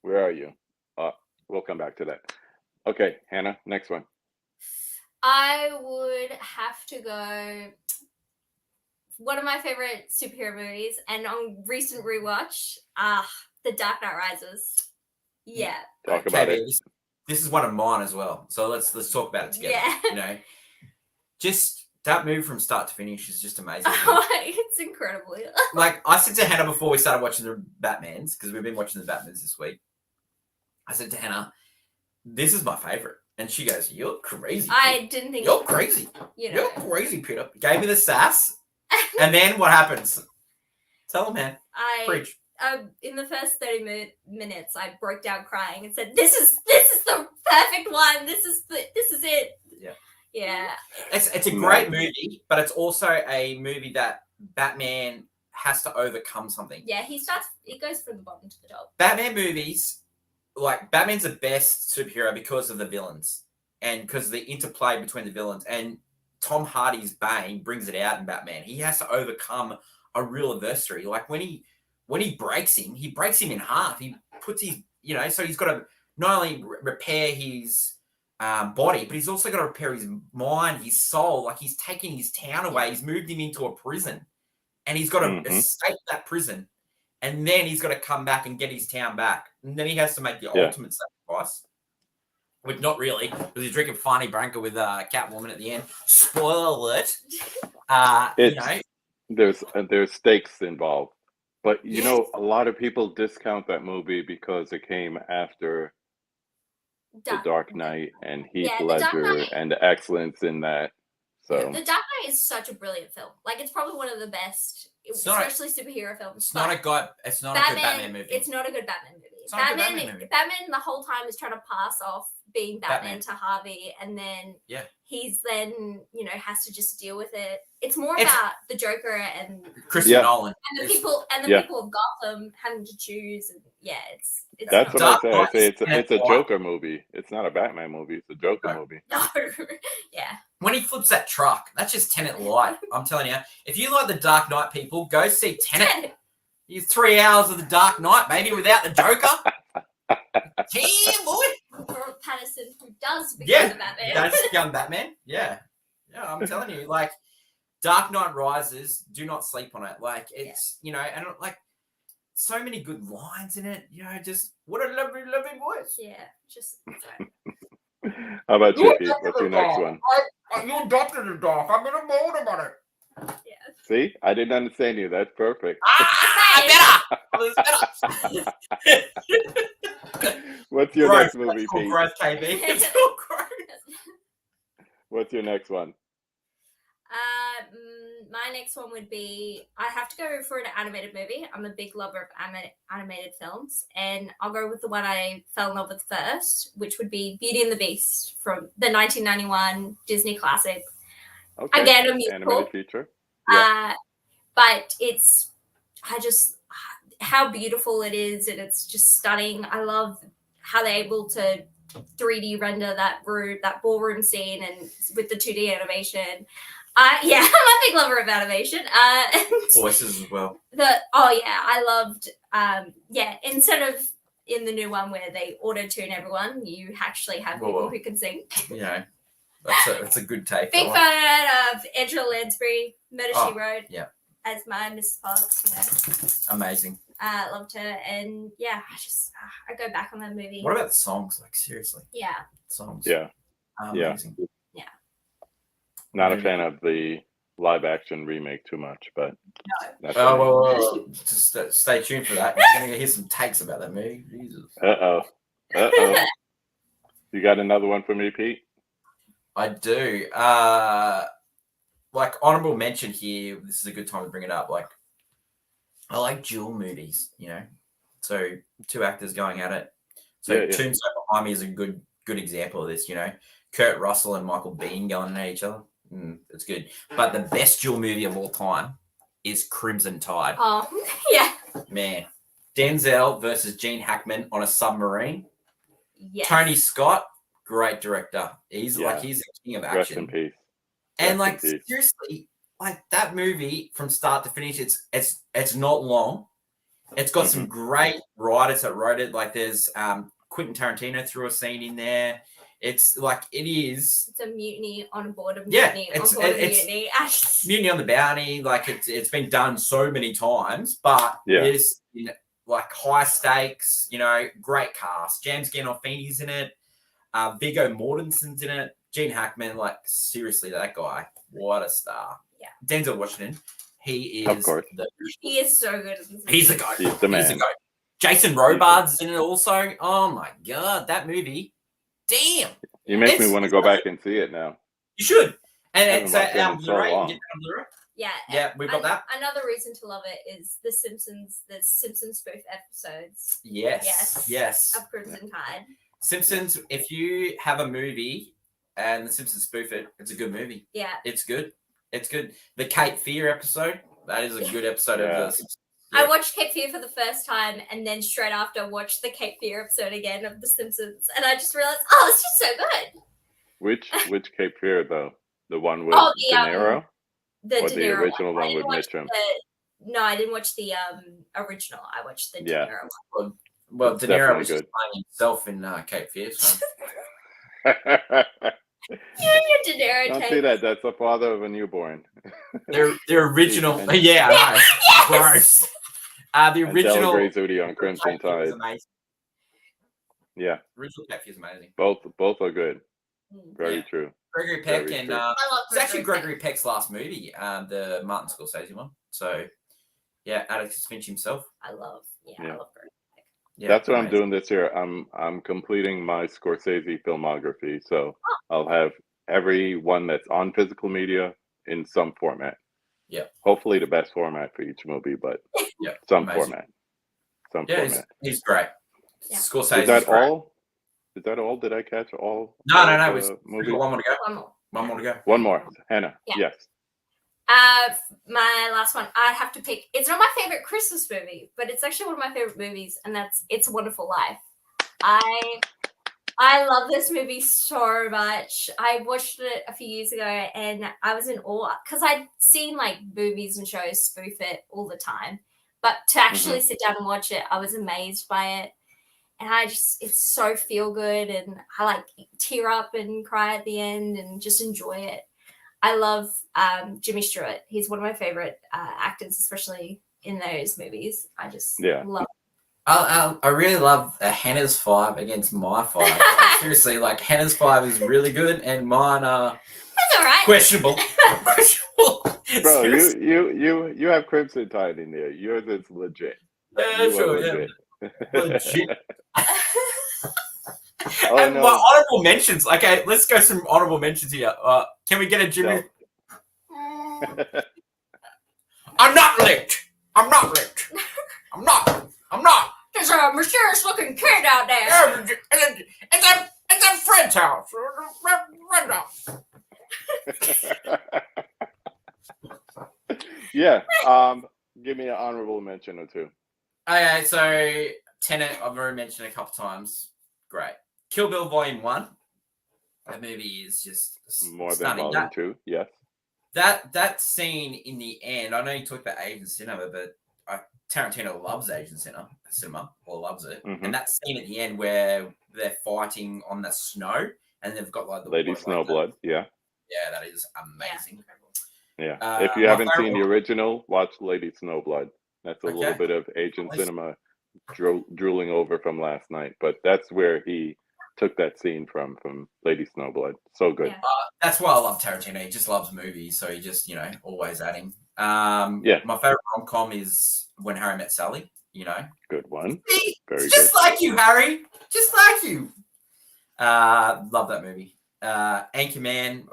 Where are you? We'll come back to that. Okay, Hannah, next one. I would have to go. One of my favorite superhero movies, and on recent rewatch, The Dark Knight Rises. Yeah. Talk about it. This is one of mine as well. So let's talk about it together. Yeah. Just that movie from start to finish is just amazing. It's incredible. Like, I said to Hannah before we started watching the Batmans, because we've been watching the Batmans this week. I said to Hannah, this is my favorite. And she goes, you're crazy. I didn't think you're crazy. You're crazy, Peter. Gave me the sass. And then what happens? Tell them, man. Preach. In the first 30 minutes, I broke down crying and said, "This is the perfect one. This is it." Yeah. Yeah. It's a great movie, but it's also a movie that Batman has to overcome something. Yeah, he goes from the bottom to the top. Batman movies, like, Batman's the best superhero because of the villains and because of the interplay between the villains. And Tom Hardy's Bane brings it out in Batman. He has to overcome a real adversary. Like, when he breaks him in half. He puts his, so he's got to not only repair his body, but he's also got to repair his mind, his soul. Like he's taken his town away. He's moved him into a prison, and he's got to escape that prison, and then he's got to come back and get his town back, and then he has to make the ultimate sacrifice. Which not really, because he's drinking Fanny Branca with Catwoman at the end. Spoiler alert. There's stakes involved, but you know, a lot of people discount that movie because it came after The Dark Knight and Heath Ledger and the excellence in that. So The Dark Knight is such a brilliant film. Like it's probably one of the best, especially superhero films. It's not a good Batman movie. It's not a good Batman movie. Batman the whole time is trying to pass off being Batman to Harvey, and then he's then has to just deal with it. It's more about the Joker and Christopher Nolan and the people of Gotham having to choose. And it's that's what I say. I say it's a Joker movie. It's not a Batman movie. It's a Joker movie. No, When he flips that truck, that's just Tenet light. I'm telling you, if you like the Dark Knight, people go see Tenet. You 3 hours of the Dark Knight, maybe without the Joker. Damn, boy. Or Patterson, who does become the Batman. Does become Batman. Yeah, I'm telling you, like Dark Knight Rises. Do not sleep on it. Like it's and like so many good lines in it. Just what a lovely, lovely voice. Yeah, just. Sorry. How about you, Pete? What's your next one? You adopted the dog. I'm gonna mold about it. Yeah. See, I didn't understand you. That's perfect. Better. What's your next movie, Pete? Growth, KB. What's your next one? My next one would be, I have to go for an animated movie. I'm a big lover of animated films, and I'll go with the one I fell in love with first, which would be Beauty and the Beast from the 1991 Disney classic. Okay. Again, a musical. Animated feature. Yeah. But how beautiful it is, and it's just stunning. I love how they're able to 3D render that ballroom scene and with the 2D animation. I'm a big lover of animation. Voices as well. I loved. Instead of in the new one where they auto-tune everyone, you actually have people who can sing. Yeah, that's a good take. Big fan of Angela Lansbury, Murder She Wrote. Yeah. As my Mrs. Fox. Amazing. Loved her, and I go back on that movie. What about the songs? Like seriously. Yeah. Songs. Yeah. Amazing. Yeah. Not a fan of the live action remake too much, but just stay tuned for that. You're gonna hear some takes about that movie. Jesus. Uh-oh. You got another one for me, Pete? I do. Like honorable mention here. This is a good time to bring it up. Like, I like dual movies. So two actors going at it. So Tombstone Behind Me is a good example of this. Kurt Russell and Michael Biehn going at each other. It's good. But the best dual movie of all time is Crimson Tide. Oh, yeah. Man. Denzel versus Gene Hackman on a submarine. Yes. Tony Tony Scott, great director. He's the king of action. Rest in peace. And seriously, like that movie from start to finish, it's not long. It's got some great writers that wrote it. Like there's Quentin Tarantino threw a scene in there. It's like It's a mutiny on board of mutiny. Mutiny. Mutiny on the Bounty. Like it's been done so many times, but this like high stakes. Great cast. James Gandolfini's in it. Viggo Mortensen's in it. Gene Hackman, like seriously, that guy, what a star. Yeah. Denzel Washington, he is. Of course. He is so good. He's the guy. He's the man. He's the guy. Jason Robards in it also. Oh my god, that movie. Damn. You make me want to go back and see it now. You should. And it's Blu-ray. Yeah, we've got that. Another reason to love it is the Simpsons spoof episodes. Yes. Of Crimson Tide. Simpsons, if you have a movie and the Simpsons spoof it, it's a good movie. Yeah. It's good. The Cape Fear episode, that is a good episode of the Simpsons. Yeah. I watched Cape Fear for the first time and then straight after watched the Cape Fear episode again of The Simpsons, and I just realized, it's just so good. Which Cape Fear though? The one with De Niro? The or De the Niro original one with Mitchum? No, I didn't watch the original. I watched the De Niro one. Well, De Niro was just playing himself in Cape Fear. So. Your De Niro Don't take. see that. That's the father of a newborn. Their original, And- yeah, I know. Yes! Gross. The And original Grey Zudi on Crimson Cat View is Tide. amazing. Yeah, Original Cat View is amazing. both are good. Mm. Very Yeah. true. Gregory Peck Very and true. I love it's actually Gregory Gregory Peck's last movie, the Martin Scorsese one. So yeah, Alex Finch himself. I love, Yeah. I love Gregory Peck. Yeah, That's what I'm amazing. doing this year. I'm completing my Scorsese filmography, so I'll have every one that's on physical media in some format. Yeah. Hopefully the best format for each movie, but Yeah, some amazing. format. Some Yeah, format. he's great. Yeah. Scorsese Is that great. all? Is that all? Did I catch all? No. all We the got movies? one more to go. One more. One more to go. One more. Hannah. Yeah. Yes. My last one, I'd have to pick. It's not my favorite Christmas movie, but it's actually one of my favorite movies, and that's It's a Wonderful Life. I love this movie so much. I watched it a few years ago, and I was in awe because I'd seen like movies and shows spoof it all the time, but to actually sit down and watch it, I was amazed by it. And it's so feel good, and I like tear up and cry at the end and just enjoy it. I love Jimmy Stewart. He's one of my favorite actors, especially in those movies. I just love. I really love Hannah's 5 against my 5. Like, seriously, like Hannah's 5 is really good, and mine are That's all right. questionable. Questionable. Bro, Seriously. you have Crimson Tide in there. Yours is legit. Yeah, You are sure, yeah. legit. Legit. Oh, And no. my honorable mentions. Okay, let's go some honorable mentions here. Can we get a Jimmy? I'm not licked. I'm not licked. I'm not. There's a mysterious looking kid out there. It's a friend's house. Friend's house. Yeah. Give me an honorable mention or two. Okay, so Tenet, I've already mentioned a couple times. Great. Kill Bill Volume 1. That movie is just More than stunning. Volume 2. Yes. That scene in the end, I know you talked about Asian cinema, but Tarantino loves Asian cinema, or loves it. Mhm. And that scene at the end where they're fighting on the snow, and they've got like the Lady water, like Snowblood. Yeah. yeah, that is amazing. Yeah. Uh, If you my haven't seen favorite the one- original, watch Lady Snowblood. That's a little Okay. bit of Asian Nice. cinema drooling over from last night, but that's where he took that scene from Lady Snowblood. So good. Yeah. That's why I love Tarantino. He just loves movies, so he just always adding. Yeah. My favorite rom-com is When Harry Met Sally. Good one. See? Very It's just good. like you, Harry. Just like you. Love that movie. Anchorman,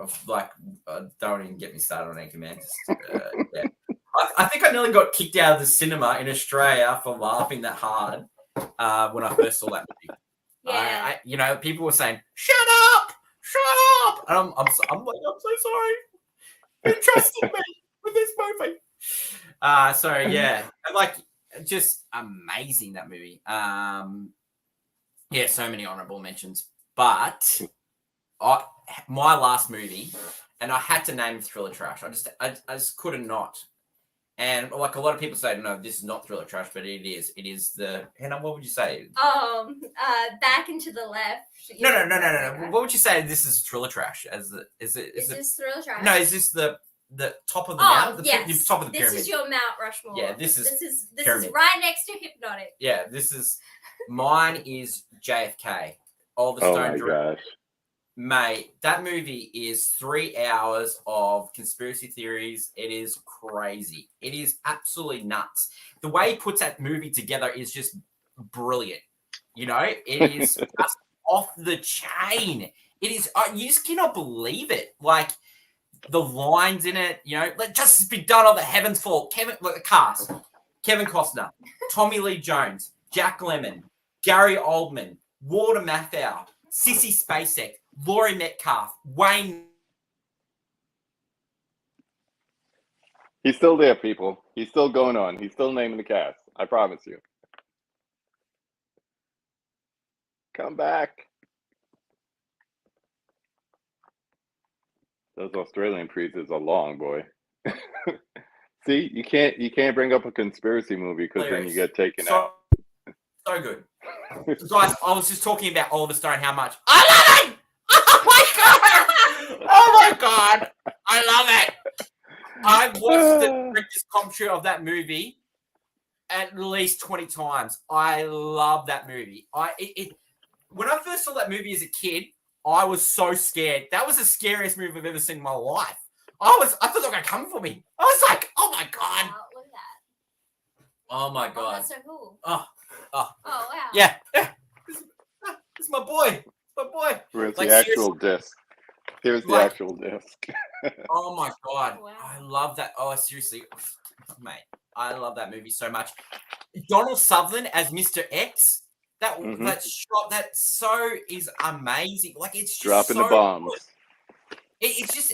don't even get me started on Anchorman. Yeah. I think I nearly got kicked out of the cinema in Australia for laughing that hard when I first saw that movie. Yeah. People were saying, "Shut up, shut up," and I'm like, I'm so sorry. You trusted me with this movie. So yeah, and just amazing that movie. Yeah, so many honorable mentions, but my last movie, and I had to name Thriller Trash. I just couldn't not. And like a lot of people say, no, this is not Thriller Trash, but it is. It is the. Hannah, what would you say? Back and to the left. No. What would you say? This is Thriller Trash. Is this Thriller Trash? No, is this the top of the Oh, mountain? The yes. top of the This pyramid. is your Mount Rushmore. Yeah, this is pyramid. right next to Hypnotic. Yeah, this is mine. Is JFK. Oliver Oh Stone my directed. gosh. Mate, that movie is 3 hours of conspiracy theories. It is crazy. It is absolutely nuts. The way he puts that movie together is just brilliant. It is just off the chain. It is. You just cannot believe it. Like the lines in it. Let justice be done on the heavens fall. The cast: Kevin Costner, Tommy Lee Jones, Jack Lemmon, Gary Oldman, Walter Matthau, Sissy Spacek, Laurie Metcalf, Wayne. He's still there, people. He's still going on. He's still naming the cast. I promise you. Come back. Those Australian freezes are long, boy. See, you can't bring up a conspiracy movie because then you get taken out. So good. Guys, I was just talking about Oliver Stone, how much I love him! I god, I love it. I watched the director's commentary of that movie at least 20 times. I love that movie. When I first saw that movie as a kid, I was so scared. That was the scariest movie I've ever seen in my life. I thought they were going to come for me. I was like, oh my god. Wow, look at that. Oh my Oh, god. that's so cool. Oh. Oh wow. Yeah. It's my boy. It's my boy. Where's Like, the actual disc? Here's the Like- actual disc. Oh my god. Wow. I love that. Oh, seriously. Mate, I love that movie so much. Donald Sutherland as Mr. X. That Mhm. that shot, that so is amazing. Like, it's just Dropping so the bombs. good. It's just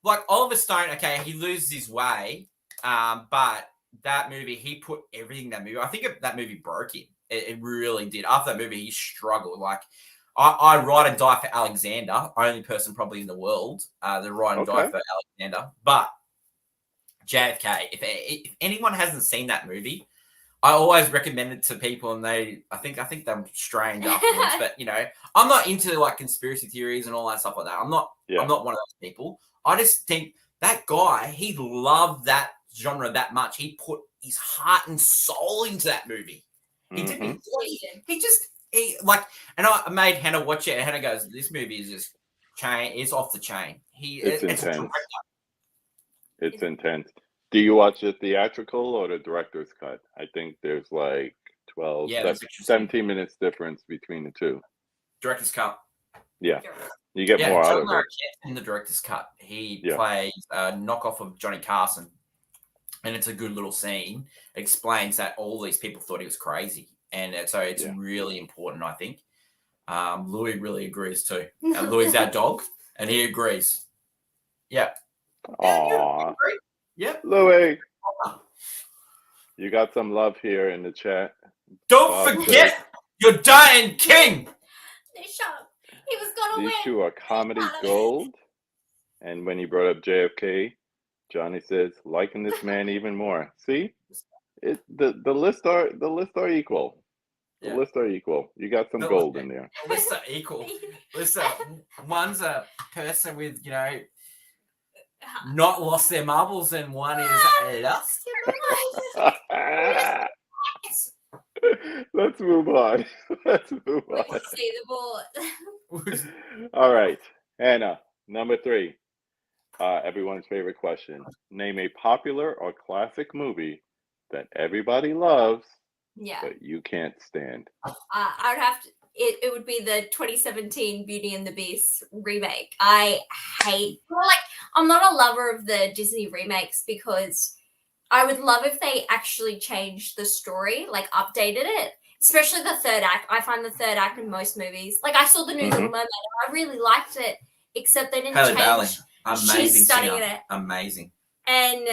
like Oliver Stone. Okay, he loses his way, but that movie, he put everything in that movie. I think that movie broke him. It really did. After that movie, he struggled. Like, I ride and die for Alexander. Only person probably in the world that ride and die Okay. for Alexander. But JFK. If anyone hasn't seen that movie, I always recommend it to people, and I think they're strange afterwards. But I'm not into like conspiracy theories and all that stuff like that. I'm not one of those people. I just think that guy, he loved that genre that much. He put his heart and soul into that movie. He Mhm. didn't. And I made Hannah watch it, and Hannah goes, "This movie is just it's off the chain." It's a intense. director. It's intense. Do you watch the theatrical or the director's cut? I think there's like 12, Yeah, there's actually 17 minutes difference between the two. Director's cut. Yeah, you get more out John of it. Larroquette in the director's cut. He plays a knockoff of Johnny Carson, and it's a good little scene. It explains that all these people thought he was crazy, and so it's really important, I think. Louis really agrees too. Louis is our dog, and he agrees. Yeah. Aw, Yep. Louis, you got some love here in the chat. Don't Bob forget your dying king. Shut up. He was gonna These win. two are comedy Got it. gold. And when he brought up JFK, Johnny says, liking this man even more. See, the list are equal. The Yeah. lists are equal. You got some The gold list- in there. Lists are equal. One's a person with, not lost their marbles, and one is lost. Let's move on. Let's move on. See the ball. All right, Hannah, number 3. Everyone's favorite question. Name a popular or classic movie that everybody loves, Yeah. but you can't stand. I would have to. It would be the 2017 Beauty and the Beast remake. I hate. I'm not a lover of the Disney remakes because I would love if they actually changed the story, like updated it. Especially the third act. I find the third act in most movies. Like, I saw the new Little Mermaid. And I really liked it, except they didn't Halle change. Bailey, amazing She's stunning singer. in it. Amazing. And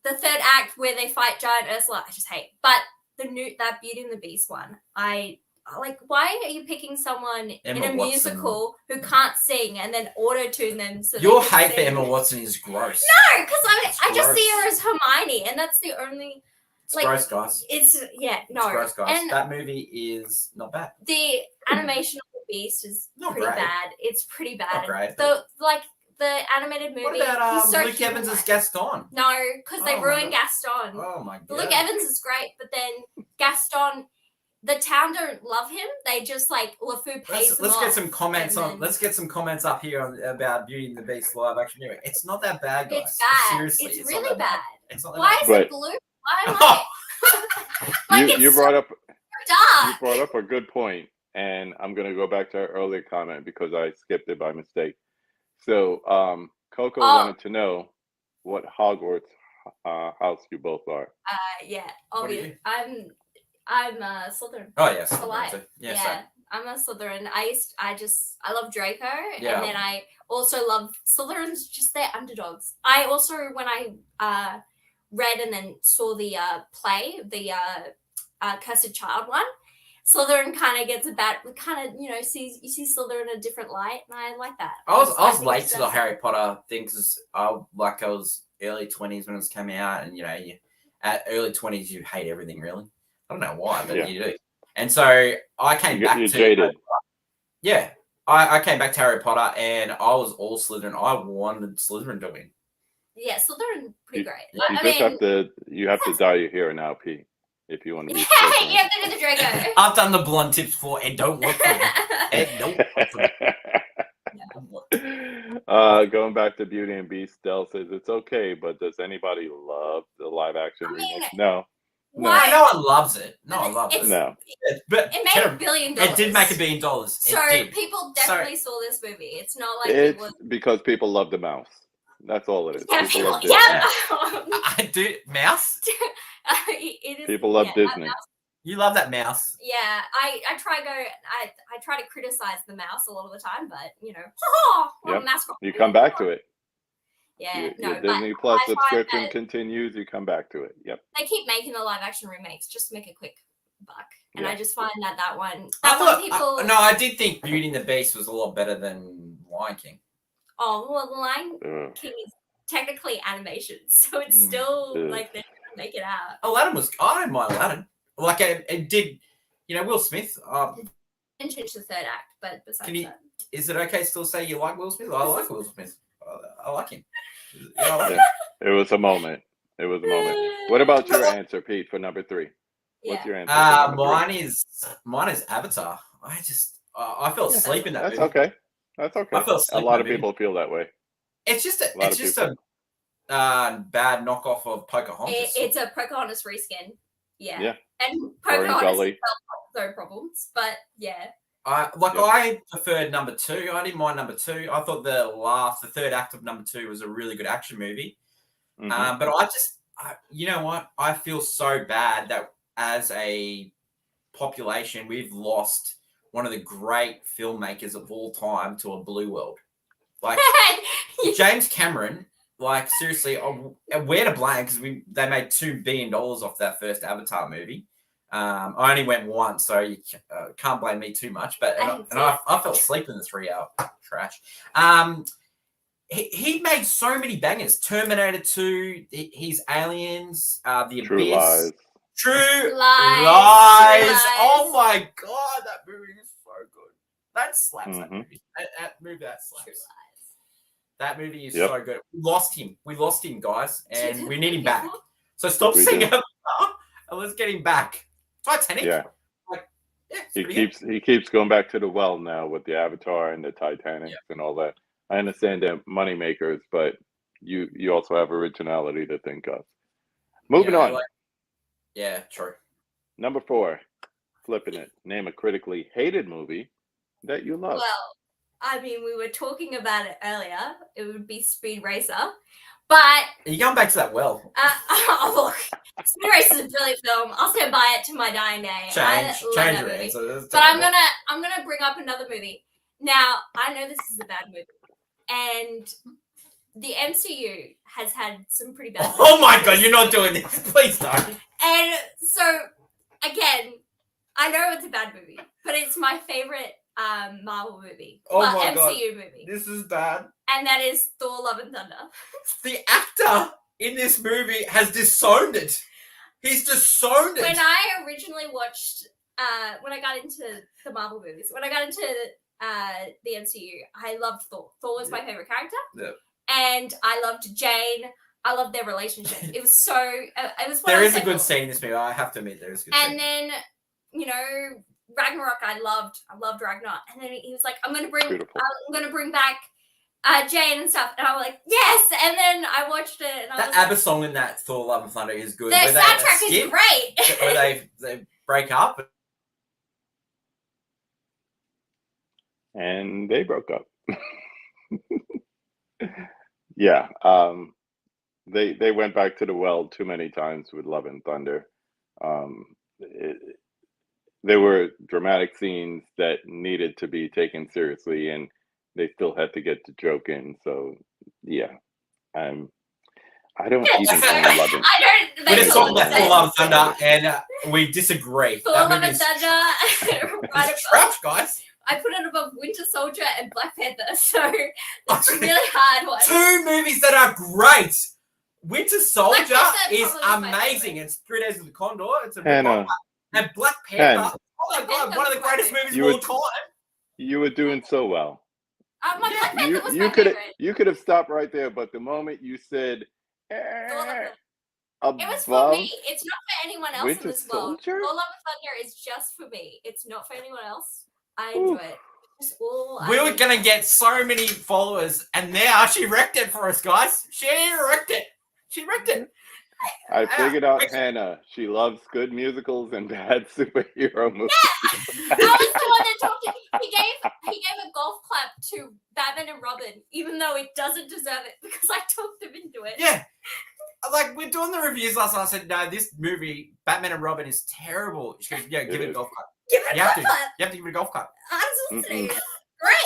the third act where they fight Giant Ursula, I just hate. But that Beauty and the Beast one, I like. Why are you picking someone Emma in a Watson. musical who can't sing and then auto-tune them? So Your they can hate for sing? Emma Watson is gross. No, because I just see her gross. as Hermione, and that's the only. It's like, gross, guys. It's no. It's gross, guys. And that movie is not bad. the animation of the Beast is Not pretty great. bad. It's pretty bad. Not great, The animated movie. What about he's so Luke Evans as human-like. Gaston? No, because they Oh my ruined God. Gaston. Oh my god. Luke Evans is great, but then Gaston, the town don't love him. They just like LeFou pays Let's him get off, some comments and on. then- Let's get some comments up here about Beauty and the Beast live action movie. It's not that bad, guys. It's bad. Seriously, it's not really that bad. It's not that Why bad. is But- it blue? Why am I? like You, it's you brought up so dark. you brought up a good point, and I'm going to go back to our earlier comment because I skipped it by mistake. So, Coco wanted to know what Hogwarts house you both are. Yeah, What are obviously. you? I'm Slytherin. Oh yes. For life. Yeah. Yeah, I'm a Slytherin. I love Draco, Yeah. and then I also love Slytherins. Just their underdogs. I also, when I read and then saw the play, the Cursed Child one, Slytherin kind of gets a bad, you see Slytherin in a different light, and I like that. I was think late it's to the better. Harry Potter thing because I was early 20s when it was coming out, and you at early 20s you hate everything really. I don't know why, but Yeah. you do. And so I came back You're to jaded. yeah. I came back to Harry Potter and I was all Slytherin. I wanted Slytherin to win. Yeah, Slytherin pretty great. You I just mean, have to dye your hair now, Pete, if you want to be you Slytherin. have to do the Draco. I've done the blonde tips before and don't work for me. It don't work for me. Going back to Beauty and Beast, Del says it's okay, but does anybody love the live action I mean, remake? No. why? No one loves it. No one loves it. No. But It made $1 billion. it did make $1 billion. So It did. people definitely saw this movie. It's not like It's it was. because people love the mouse. That's all it is. Yeah, People love people, Disney. yeah. I do. Mouse? It is, People love yeah, Disney. You love that mouse. Yeah, I try to criticize the mouse a lot of the time, but Yep. mascot. You come back to it. Yeah, Your no, Disney but Plus I find subscription that continues. You come back to it. Yep. they keep making the live action remakes just to make a quick buck, and Yeah. I just find that one people. No, I did think Beauty and the Beast was a lot better than Lion King. Oh well, the Lion Ugh. King is technically animation, so it's still Ugh. like they make it out. Aladdin was. I don't mind Aladdin. Like it did. Will Smith. Didn't change the third act, but besides Can you- that, Is it okay to still say you like Will Smith? I like Will Smith. I like him. Yeah. It was a moment. It was a moment. What about your answer, Pete, for number 3? What's Yeah. your answer? For number 3? Mine is Avatar. I fell asleep in that That's movie. okay. That's okay. I fell A asleep lot in of that people feel that way. It's just A lot of people. a bad knockoff of Pocahontas. It's a Pocahontas reskin. Yeah. Yeah. And Orange Pocahontas Gully. no problems, but yeah. I preferred number 2. I didn't mind number 2. I thought the third act of number 2 was a really good action movie. Mhm. But you know what? I feel so bad that as a population, we've lost one of the great filmmakers of all time to a blue world. Like James Cameron, like seriously, we're to blame because they made $2 billion off that first Avatar movie. I only went once, so you can't blame me too much. But I fell asleep in the 3-hour trash. He made so many bangers. Terminator 2, his Aliens, The True Abyss. Lies. True Lies. Lies. Oh my god, that movie is so good. That slaps. That movie. That slaps. That movie is so good. We lost him, guys, and we need him back. So stop We singing do. and let's get him back. Titanic. Yeah. It's He keeps going back to the well now with the Avatar and the Titanic and all that. I understand they're money makers, but you also have originality to think of. Moving on. True. Number 4, flipping it. Name a critically hated movie that you love. Well, I mean, we were talking about it earlier. It would be Speed Racer. But You're going back to that well. look, Speed Racer is a brilliant film. I'll stand by it to my dying day. I love Change that your movie. answer. But I'm gonna bring up another movie. Now, I know this is a bad movie, and the MCU has had some pretty bad. Oh my god, you're not doing this. Please don't. And so, again, I know it's a bad movie, but it's my favorite Marvel movie. Oh well, my God. MCU movie. This is bad. And that is Thor: Love and Thunder. The actor in this movie has disowned it. He's disowned it. When I originally watched, when I got into the Marvel movies, when I got into the MCU, I loved Thor. Thor was my favorite character. Yeah. And I loved Jane. I loved their relationship. It was so. It was. There is a good scene in this movie. I have to admit, there is a good scene. And then, Ragnarok. I loved Ragnarok. And then he was like, "I'm gonna bring back Jane and stuff." And I was like, "Yes!" And then I watched it, and That ABBA song in that Thor: Love and Thunder is good. The Where soundtrack they is great. Where they break up. And they broke up. Yeah. They went back to the well too many times with Love and Thunder. There were dramatic scenes that needed to be taken seriously, and they still had to get the joke in. So, yeah. I don't even own Love and I We're just talking about Thor: don't. Love and Thunder, and we disagree. Thor: That Love movie and is Thunder. Right it's above. trash, guys. I put it above Winter Soldier and Black Panther, so it's a really hard one. 2 movies that are great. Winter Soldier Panther is probably my amazing. It's 3 Days with the Condor. It's a Hannah. and Black Hannah. Panther. Oh my god, Panther one of the was greatest great. movies You of were all time. You were doing so well. My Black Panther You was you my could favorite. have stopped right there, but the moment you said Thor Love and above It was for me. It's not for anyone else in Winter this world. Soldier, Thor Love and Thunder is just for me. It's not for anyone else. I Ooh. enjoy it. It's all We I were need. gonna get so many followers, and now she wrecked it for us, guys. She wrecked it. She wrecked it. I figured out Hannah. She loves good musicals and bad superhero movies. I was the one that talked to he gave a golf clap to Batman and Robin, even though it doesn't deserve it because I talked him into it. Yeah. Like, we're doing the reviews last night. I said, no, this movie, Batman and Robin, is terrible. She goes, yeah, give it a golf clap. Give it a You have golf to. clap. You have to give it a golf clap. I'm listening. Mm-mm.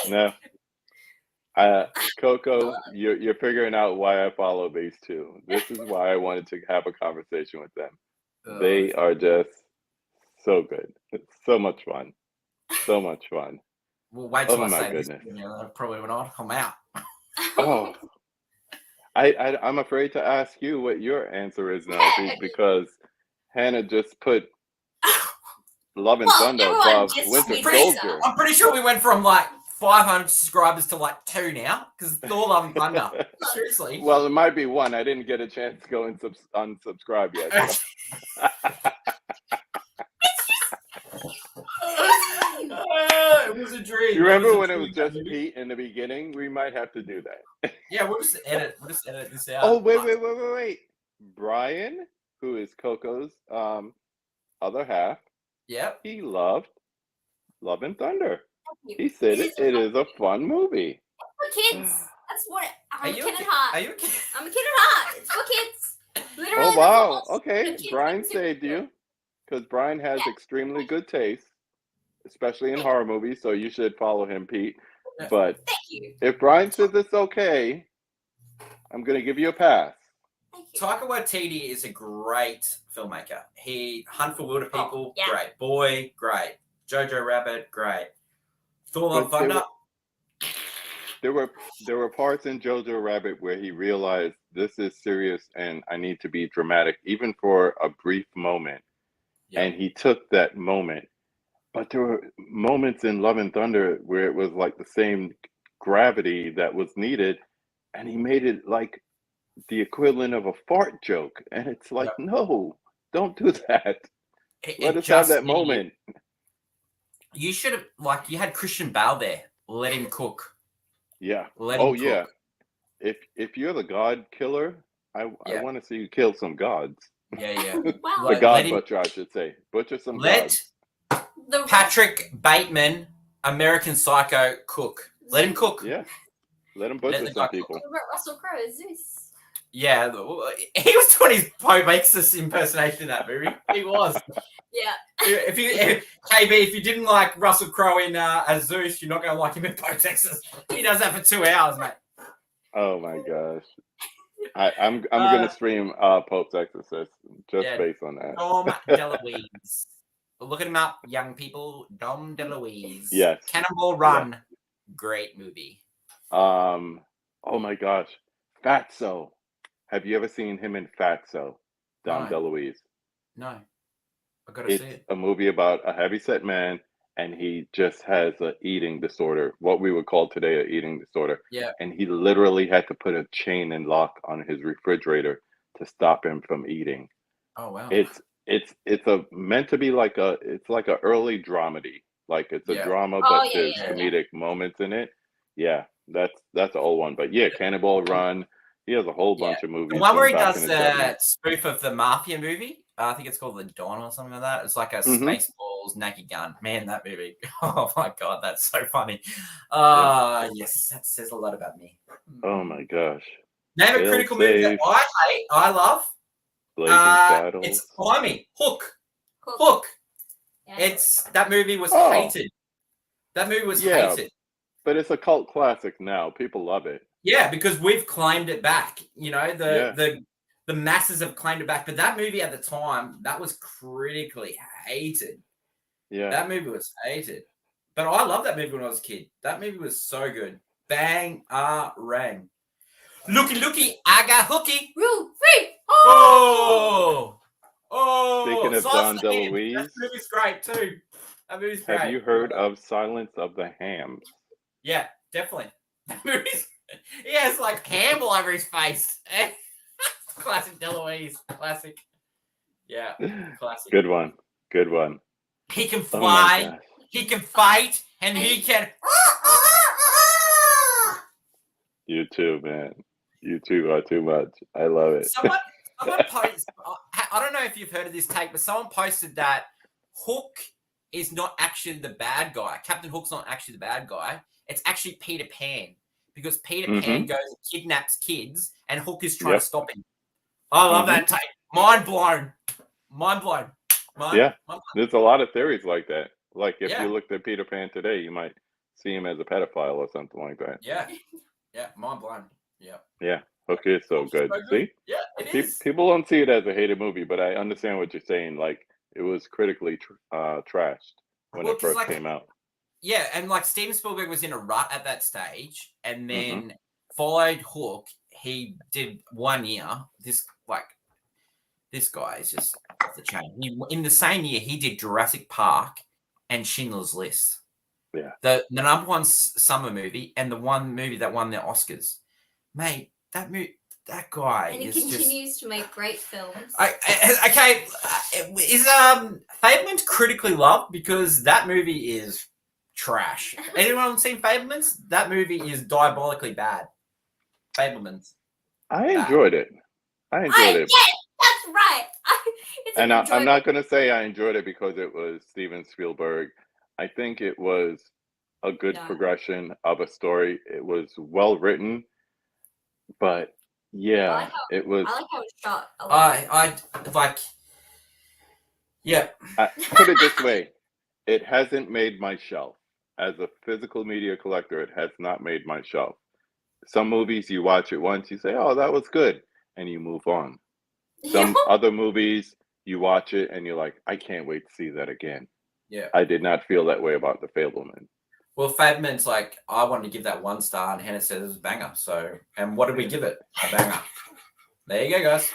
Great. No. Coco, you're figuring out why I follow these two. This is why I wanted to have a conversation with them. They are just so good. It's so much fun. So much fun. Well, wait till Oh I my say goodness. this. Probably not. I'm out. Oh, I'm afraid to ask you what your answer is now because Hannah just put Love and Well, Thunder everyone above just Winter tweets it. Soldier. I'm pretty sure we went from like 500 subscribers to like 2 now because Thor Love and Thunder. Seriously. Well, it might be 1. I didn't get a chance to go and unsubscribe yet. It was a dream. You remember a when it dream, was just baby. Pete in the beginning? We might have to do that. Yeah, we'll just edit this out. Oh, wait. Brian, who is Coco's other half, Yep. he loved Love and Thunder. Thank He you. said It it is a fun movie. for kids. That's what I'm a you kid a at kid? heart. Are you a kid? I'm a kid at heart. It's for kids. Literally, Oh, the wow. rules for Okay. kids Brian are saved super you because Brian has Yeah. extremely good taste, especially in horror movies. So you should follow him, Pete. Yeah. But Thank you. if Brian says it's okay, I'm going to give you a pass. Thank you. Taika Waititi is a great filmmaker. He Hunt for Wilder People, yeah. great. Boy, great. Jojo Rabbit, great. Thor Love and But Thunder. there were parts in Jojo Rabbit where he realized this is serious and I need to be dramatic, even for a brief moment. Yeah. And he took that moment. But there were moments in Love and Thunder where it was like the same gravity that was needed, and he made it like the equivalent of a fart joke. And it's like, no, don't do that. Let us have that moment. You should have, like, you had Christian Bale there. Let him cook. Yeah. Let him Oh cook. yeah. If you're the God killer, I want to see you kill some gods. Yeah. Wow. The God let him- butcher, I should say. Butcher some Let gods. The Patrick Bateman, American Psycho, cook. Let him cook. Yeah. Let him Let butcher the some guy people. What about Russell Crowe as Zeus? Yeah, he was doing his Pope Exorcist impersonation in that movie. He was. Yeah. KB, if you didn't like Russell Crowe in as Zeus, you're not going to like him in Pope Exorcist. He does that for 2 hours, mate. Oh my gosh. I'm gonna stream Pope's Exorcist just Yeah. based on that. Dom DeLuise. Look him up, young people. Dom DeLuise. Yes. Cannonball Run. Great movie. Oh my gosh. Fatso. Have you ever seen him in Fatso? Dom No. DeLuise. No. I got to see It's it. a movie about a heavyset man, and he just has a eating disorder, what we would call today an eating disorder. Yeah. And he literally had to put a chain and lock on his refrigerator to stop him from eating. Oh, wow. It's a meant to be like a early dramedy. Like it's a Yeah. drama, Oh, but yeah, there's yeah. comedic moments in it. Yeah, that's an old one. But yeah, Cannonball Run. He has a whole bunch of movies. The one where from he back does in the the 70s. spoof of the Mafia movie. I think it's called The Dawn or something like that. It's like a Mhm. Spaceballs Naked Gun. Man, that movie. Oh my God, that's so funny. Yes, that says a lot about me. Oh my gosh. Name a Fail critical movie that safe. I hate, I love. Blazing Saddles. It's Climbing. Hook. Cool. Hook. Yeah. That movie was Oh. hated. That movie was Yeah. hated. But it's a cult classic now. People love it. Yeah, because we've claimed it back. You know, Yeah. the masses have claimed it back. But that movie at the time, that was critically hated. Yeah. That movie was hated. But I loved that movie when I was a kid. That movie was so good. Bang, rang. Looky, I got hooky. Rule free. Oh! Speaking of Sauce Don Land. DeLuise. That movie's great too. That movie's great. Have you heard of Silence of the Hams? Yeah, definitely. That movie's he has like ham all over his face. Classic DeLuise. Classic. Yeah, classic. Good one. Good one. He can Oh my fly, gosh. he can fight, and he can. You too, man. You two are too much. I love it. Someone posted. I don't know if you've heard of this take, but someone posted that Hook is not actually the bad guy. Captain Hook's not actually the bad guy. It's actually Peter Pan, because Peter Pan goes and kidnaps kids, and Hook is trying to stop him. I love that take. Mind blown. Mind blown. There's a lot of theories like that. Like if Yeah. you looked at Peter Pan today, you might see him as a pedophile or something like that. Yeah. Yeah. Mind blown. Yeah. Yeah. Hook is so Hook's good. so good. See? Yeah, it is. People don't see it as a hated movie, but I understand what you're saying. Like it was critically trashed when Well, it 'cause, first like, came out. Yeah, and like Steven Spielberg was in a rut at that stage, and then followed Hook. He did 1 year. This guy is just off the chain. In the same year, he did Jurassic Park and Schindler's List. Yeah. The number one summer movie, and the one movie that won the Oscars. Mate, that guy And he is continues to make great films. Okay, is Fableman's critically loved because that movie is trash. Anyone seen Fablemans? That movie is diabolically bad. Fablemans. I enjoyed it. I enjoyed it. Yeah, that's right. And I'm not going to say I enjoyed it because it was Steven Spielberg. I think it was a good progression of a story. It was well written, but yeah, it was. I like how it's shot. I like. Yeah. Put it this way: it hasn't made my shelf. As a physical media collector, it has not made my shelf. Some movies you watch it once, you say, "Oh, that was good," and you move on. Some other movies you watch it and you're like, "I can't wait to see that again." Yeah. I did not feel that way about The Fableman. Well, Fableman's like, I wanted to give that 1 star, and Hannah said it was a banger. So, and what did we give it? A banger. There you go, guys.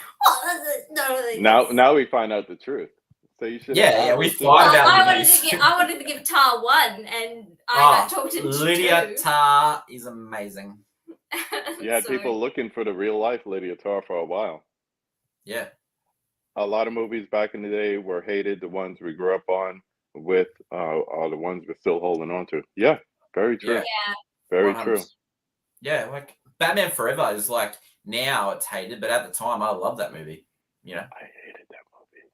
Now we find out the truth. So you should. Yeah, we find out. I wanted to give Tar 1, and I got talked into Lydia 2. Tarr is amazing. You had people looking for the real life Lydia Tarr for a while. Yeah. A lot of movies back in the day were hated. The ones we grew up on with are the ones we're still holding on to. Yeah, very true. Yeah. Very 100%. true. Yeah, like Batman Forever is like, now it's hated, but at the time I loved that movie. You know, I hated that movie.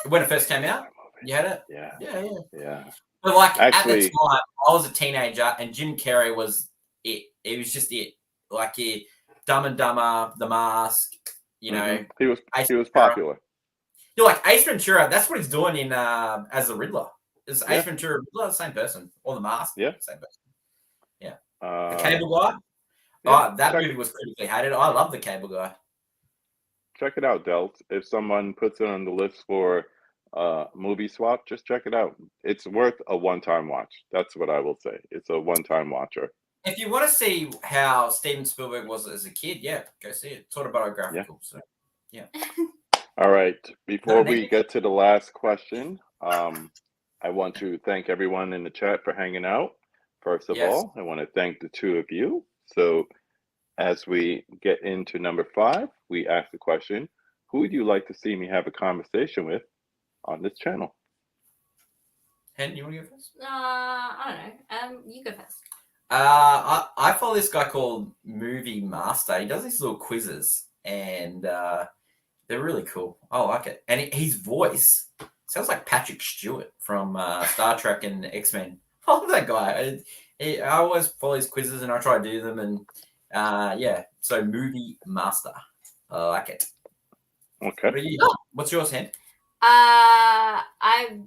when it first came out, you had it. Yeah. But like Actually, at the time, I was a teenager, and Jim Carrey was it. It was just it. Like Dumb and Dumber, The Mask. You know, he was popular. You're like Ace Ventura. That's what he's doing in as the Riddler. Is Ace Ventura Riddler the same person, or The Mask? Yeah, same person. Yeah. The Cable Guy. Yeah, that movie was critically hated. I love The Cable Guy. Check it out, Delt. If someone puts it on the list for movie swap, just check it out. It's worth a one-time watch. That's what I will say. It's a one-time watcher. If you want to see how Steven Spielberg was as a kid, go see it. It's autobiographical. So, yeah. All right. Before we get to the last question, I want to thank everyone in the chat for hanging out. First of all, I want to thank the two of you. So as we get into number 5, we ask the question, who would you like to see me have a conversation with on this channel? Hen, you want to go first? I don't know. You go first. I follow this guy called Movie Master. He does these little quizzes, and they're really cool. I like it. And his voice sounds like Patrick Stewart from Star Trek and X-Men. I love that guy. I always follow his quizzes, and I try to do them. And so Movie Master. I like it. Okay. What's yours, Hen? I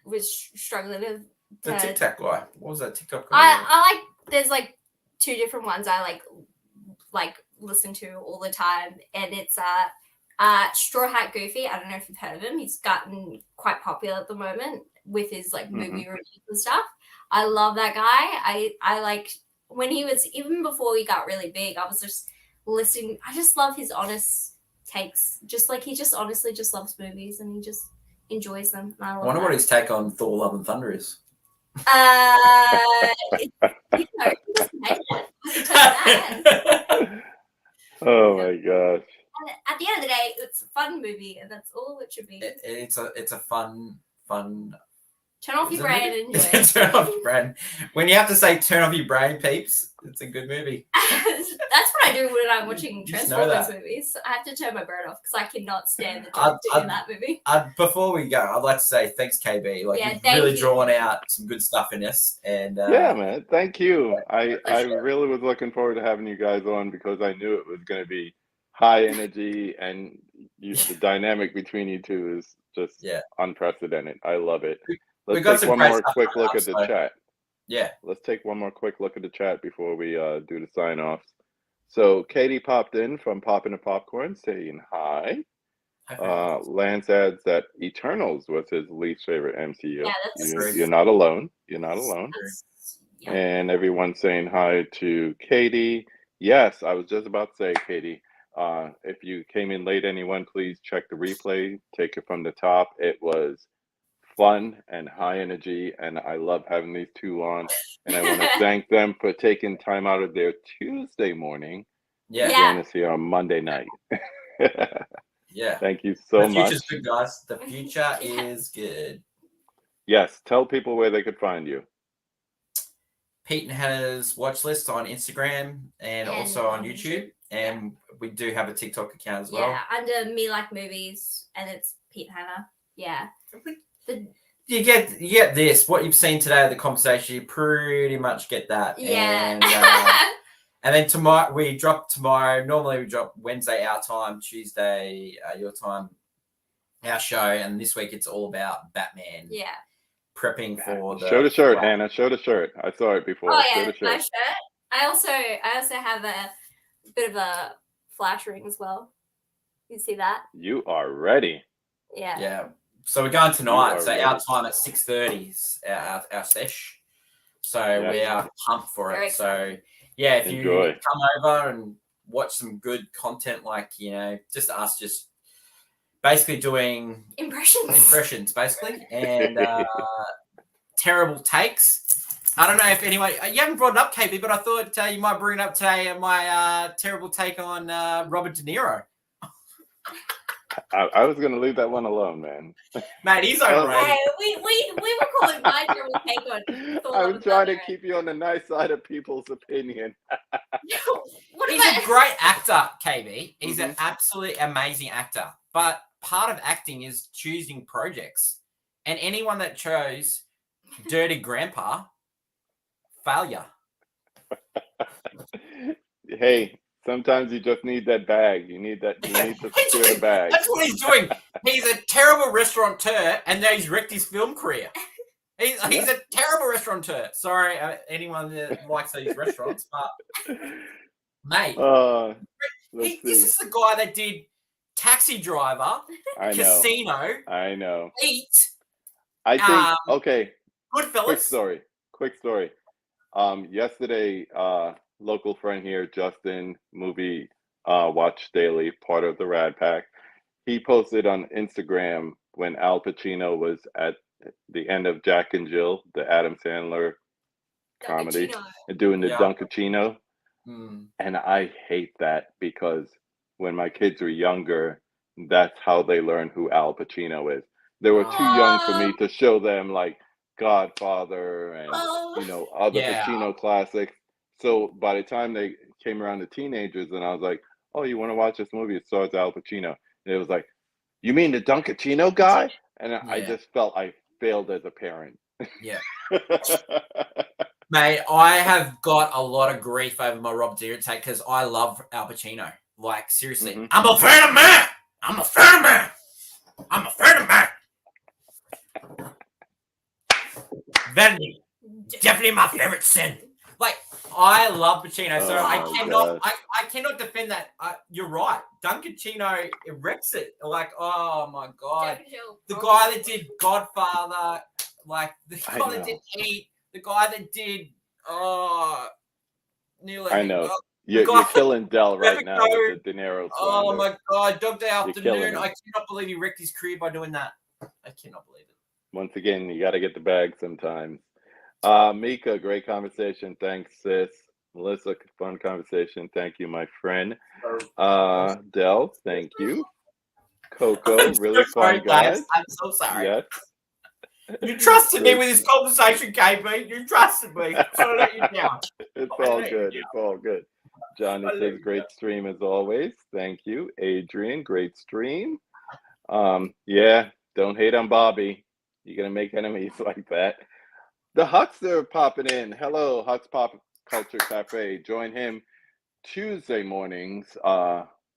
was struggling with the TikTok guy. What was that TikTok guy? I like. There's like 2 different ones I like listen to all the time, and it's Straw Hat Goofy. I don't know if you've heard of him. He's gotten quite popular at the moment with his like movie reviews and stuff. I love that guy. I like when he was, even before he got really big, I was just listening. I just love his honest takes. Just like he just honestly just loves movies, and he enjoys them. And I I love wonder that. what his take on Thor: Love and Thunder is. He doesn't hate it. I can tell you that. Oh my gosh. And at the end of the day, it's a fun movie, and that's all it should be. It's a fun. Turn off your brain and enjoy it. Turn off your brain. When you have to say "turn off your brain," peeps, it's a good movie. That's what I do when I'm watching Just know Transformers that. movies. I have to turn my brain off because I cannot stand the I'd- directing in that movie. Before we go, I'd like to say thanks, KB. Like Yeah, you've thank really you. drawn out some good stuff in this, and Yeah, man. Thank you. I appreciate it. really was looking forward to having you guys on because I knew it was going to be high energy, and the dynamic between you two is just Yeah. unprecedented. I love it. We Let's got take some one great more stuff quick coming look up, at the so- chat. Yeah. Let's take one more quick look at the chat before we do the sign offs. So Katie popped in from Poppin' the Popcorn saying hi. Lance adds that Eternals was his least favorite MCU. Yeah, that's You're not alone. You're not alone. yeah. And everyone's saying hi to Katie. Yes, I was just about to say, Katie, if you came in late, anyone, please check the replay. Take it from the top. It was fun and high energy, and I love having these two on. And I want to thank them for taking time out of their Tuesday morning Yeah. to join us here on Monday night. Yeah. Thank you so The much. future's good, guys. The future is good. Yes, tell people where they could find you. Pete and Hannah's watch list on Instagram and also on YouTube. And we do have a TikTok account as well. Yeah, under Me Like Movies, and it's Pete Hannah. Yeah. You get this. What you've seen today, the conversation, you pretty much get that. Yeah. And then tomorrow, we drop tomorrow. Normally we drop Wednesday our time, Tuesday your time, our show. And this week it's all about Batman. Yeah. Prepping for the... Show the shirt, Hannah. Show the shirt. I saw it before. Oh, Show yeah, the shirt. my shirt. I also have a bit of a flash ring as well. You see that? You are ready. Yeah. Yeah. So we're going tonight. are So ready. our time at 6:30 is our sesh. So Yes. we are pumped for Very it. So yeah, if Enjoy. you come over and watch some good content, like just us, just basically doing impressions, basically, and terrible takes. I don't know if anyone you haven't brought it up, KB, but I thought you might bring it up today. My terrible take on Robert De Niro. I was going to leave that one alone, man. Mate, he's overrated. Hey, we were calling my terrible take on Thor: Love I'm and trying to Thunder. keep you on the nice side of people's opinion. What He's about a great actor, KB. He's an Mm-hmm. absolutely amazing actor. But part of acting is choosing projects. And anyone that chose Dirty Grandpa, failure. Hey, sometimes you just need that bag. You need to secure the bag. That's what he's doing. He's a terrible restaurateur, and now he's wrecked his film career. He's a terrible restaurateur. Sorry, anyone that likes these restaurants, but mate, Let's this see. is the guy that did Taxi Driver, I know. Casino, I know. Eat, I think, okay, Goodfellas. quick story. Yesterday, local friend here, Justin, movie Watch Daily, part of the Rad Pack, he posted on Instagram when Al Pacino was at the end of Jack and Jill, the Adam Sandler comedy, Dunkachino? and doing the Yeah. Dunkachino. Hmm. And I hate that because when my kids were younger, that's how they learn who Al Pacino is. They were too young for me to show them like Godfather and other Yeah. Pacino classics. So by the time they came around to teenagers, and I was like, "Oh, you want to watch this movie? It stars Al Pacino." And it was like, "You mean the Dunkachino guy?" And I Yeah. just felt I failed as a parent. Yeah. Mate, I have got a lot of grief over my Rob De Niro take because I love Al Pacino. Like, seriously. Mhm. I'm a fan of man. I'm a fan of man. I'm a fan of man. Vanity. Definitely my favorite sin. Like, I love Pacino, so Oh I my cannot gosh. I cannot defend that. You're right. Dunkachino wrecks it. Like, oh my God. The guy that did Godfather, like the I guy that know. did Heat, the guy that did nearly. I know. Oh, You're God. killing Del right now Never with the De Niro oh slander. my God, Dog Day killing Afternoon. him. I cannot believe he wrecked his career by doing that. I cannot believe it. Once again, you got to get the bag sometimes. Mika, great conversation. Thanks, sis. Melissa, fun conversation. Thank you, my friend. Del, thank you. Coco, I'm really so sorry, fun guy. guys. I'm so sorry. Yes. You trusted me Great. with this conversation, KB. You trusted me. I let you down. It's I all let you good. down. It's all good. Johnny I let says, you great down. stream as always. Thank you. Adrian, great stream. Yeah, don't hate on Bobby. You're going to make enemies like that. The Huckster popping in. Hello, Huck's Pop Culture Cafe. Join him Tuesday mornings,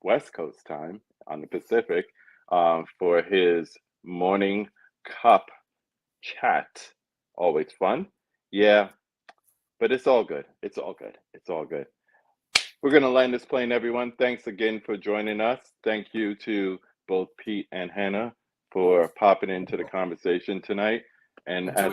West Coast time on the Pacific, for his morning cup chat. Always fun. Yeah, but it's all good. It's all good. It's all good. We're going to land this plane, everyone. Thanks again for joining us. Thank you to both Pete and Hannah for popping into the conversation tonight. And as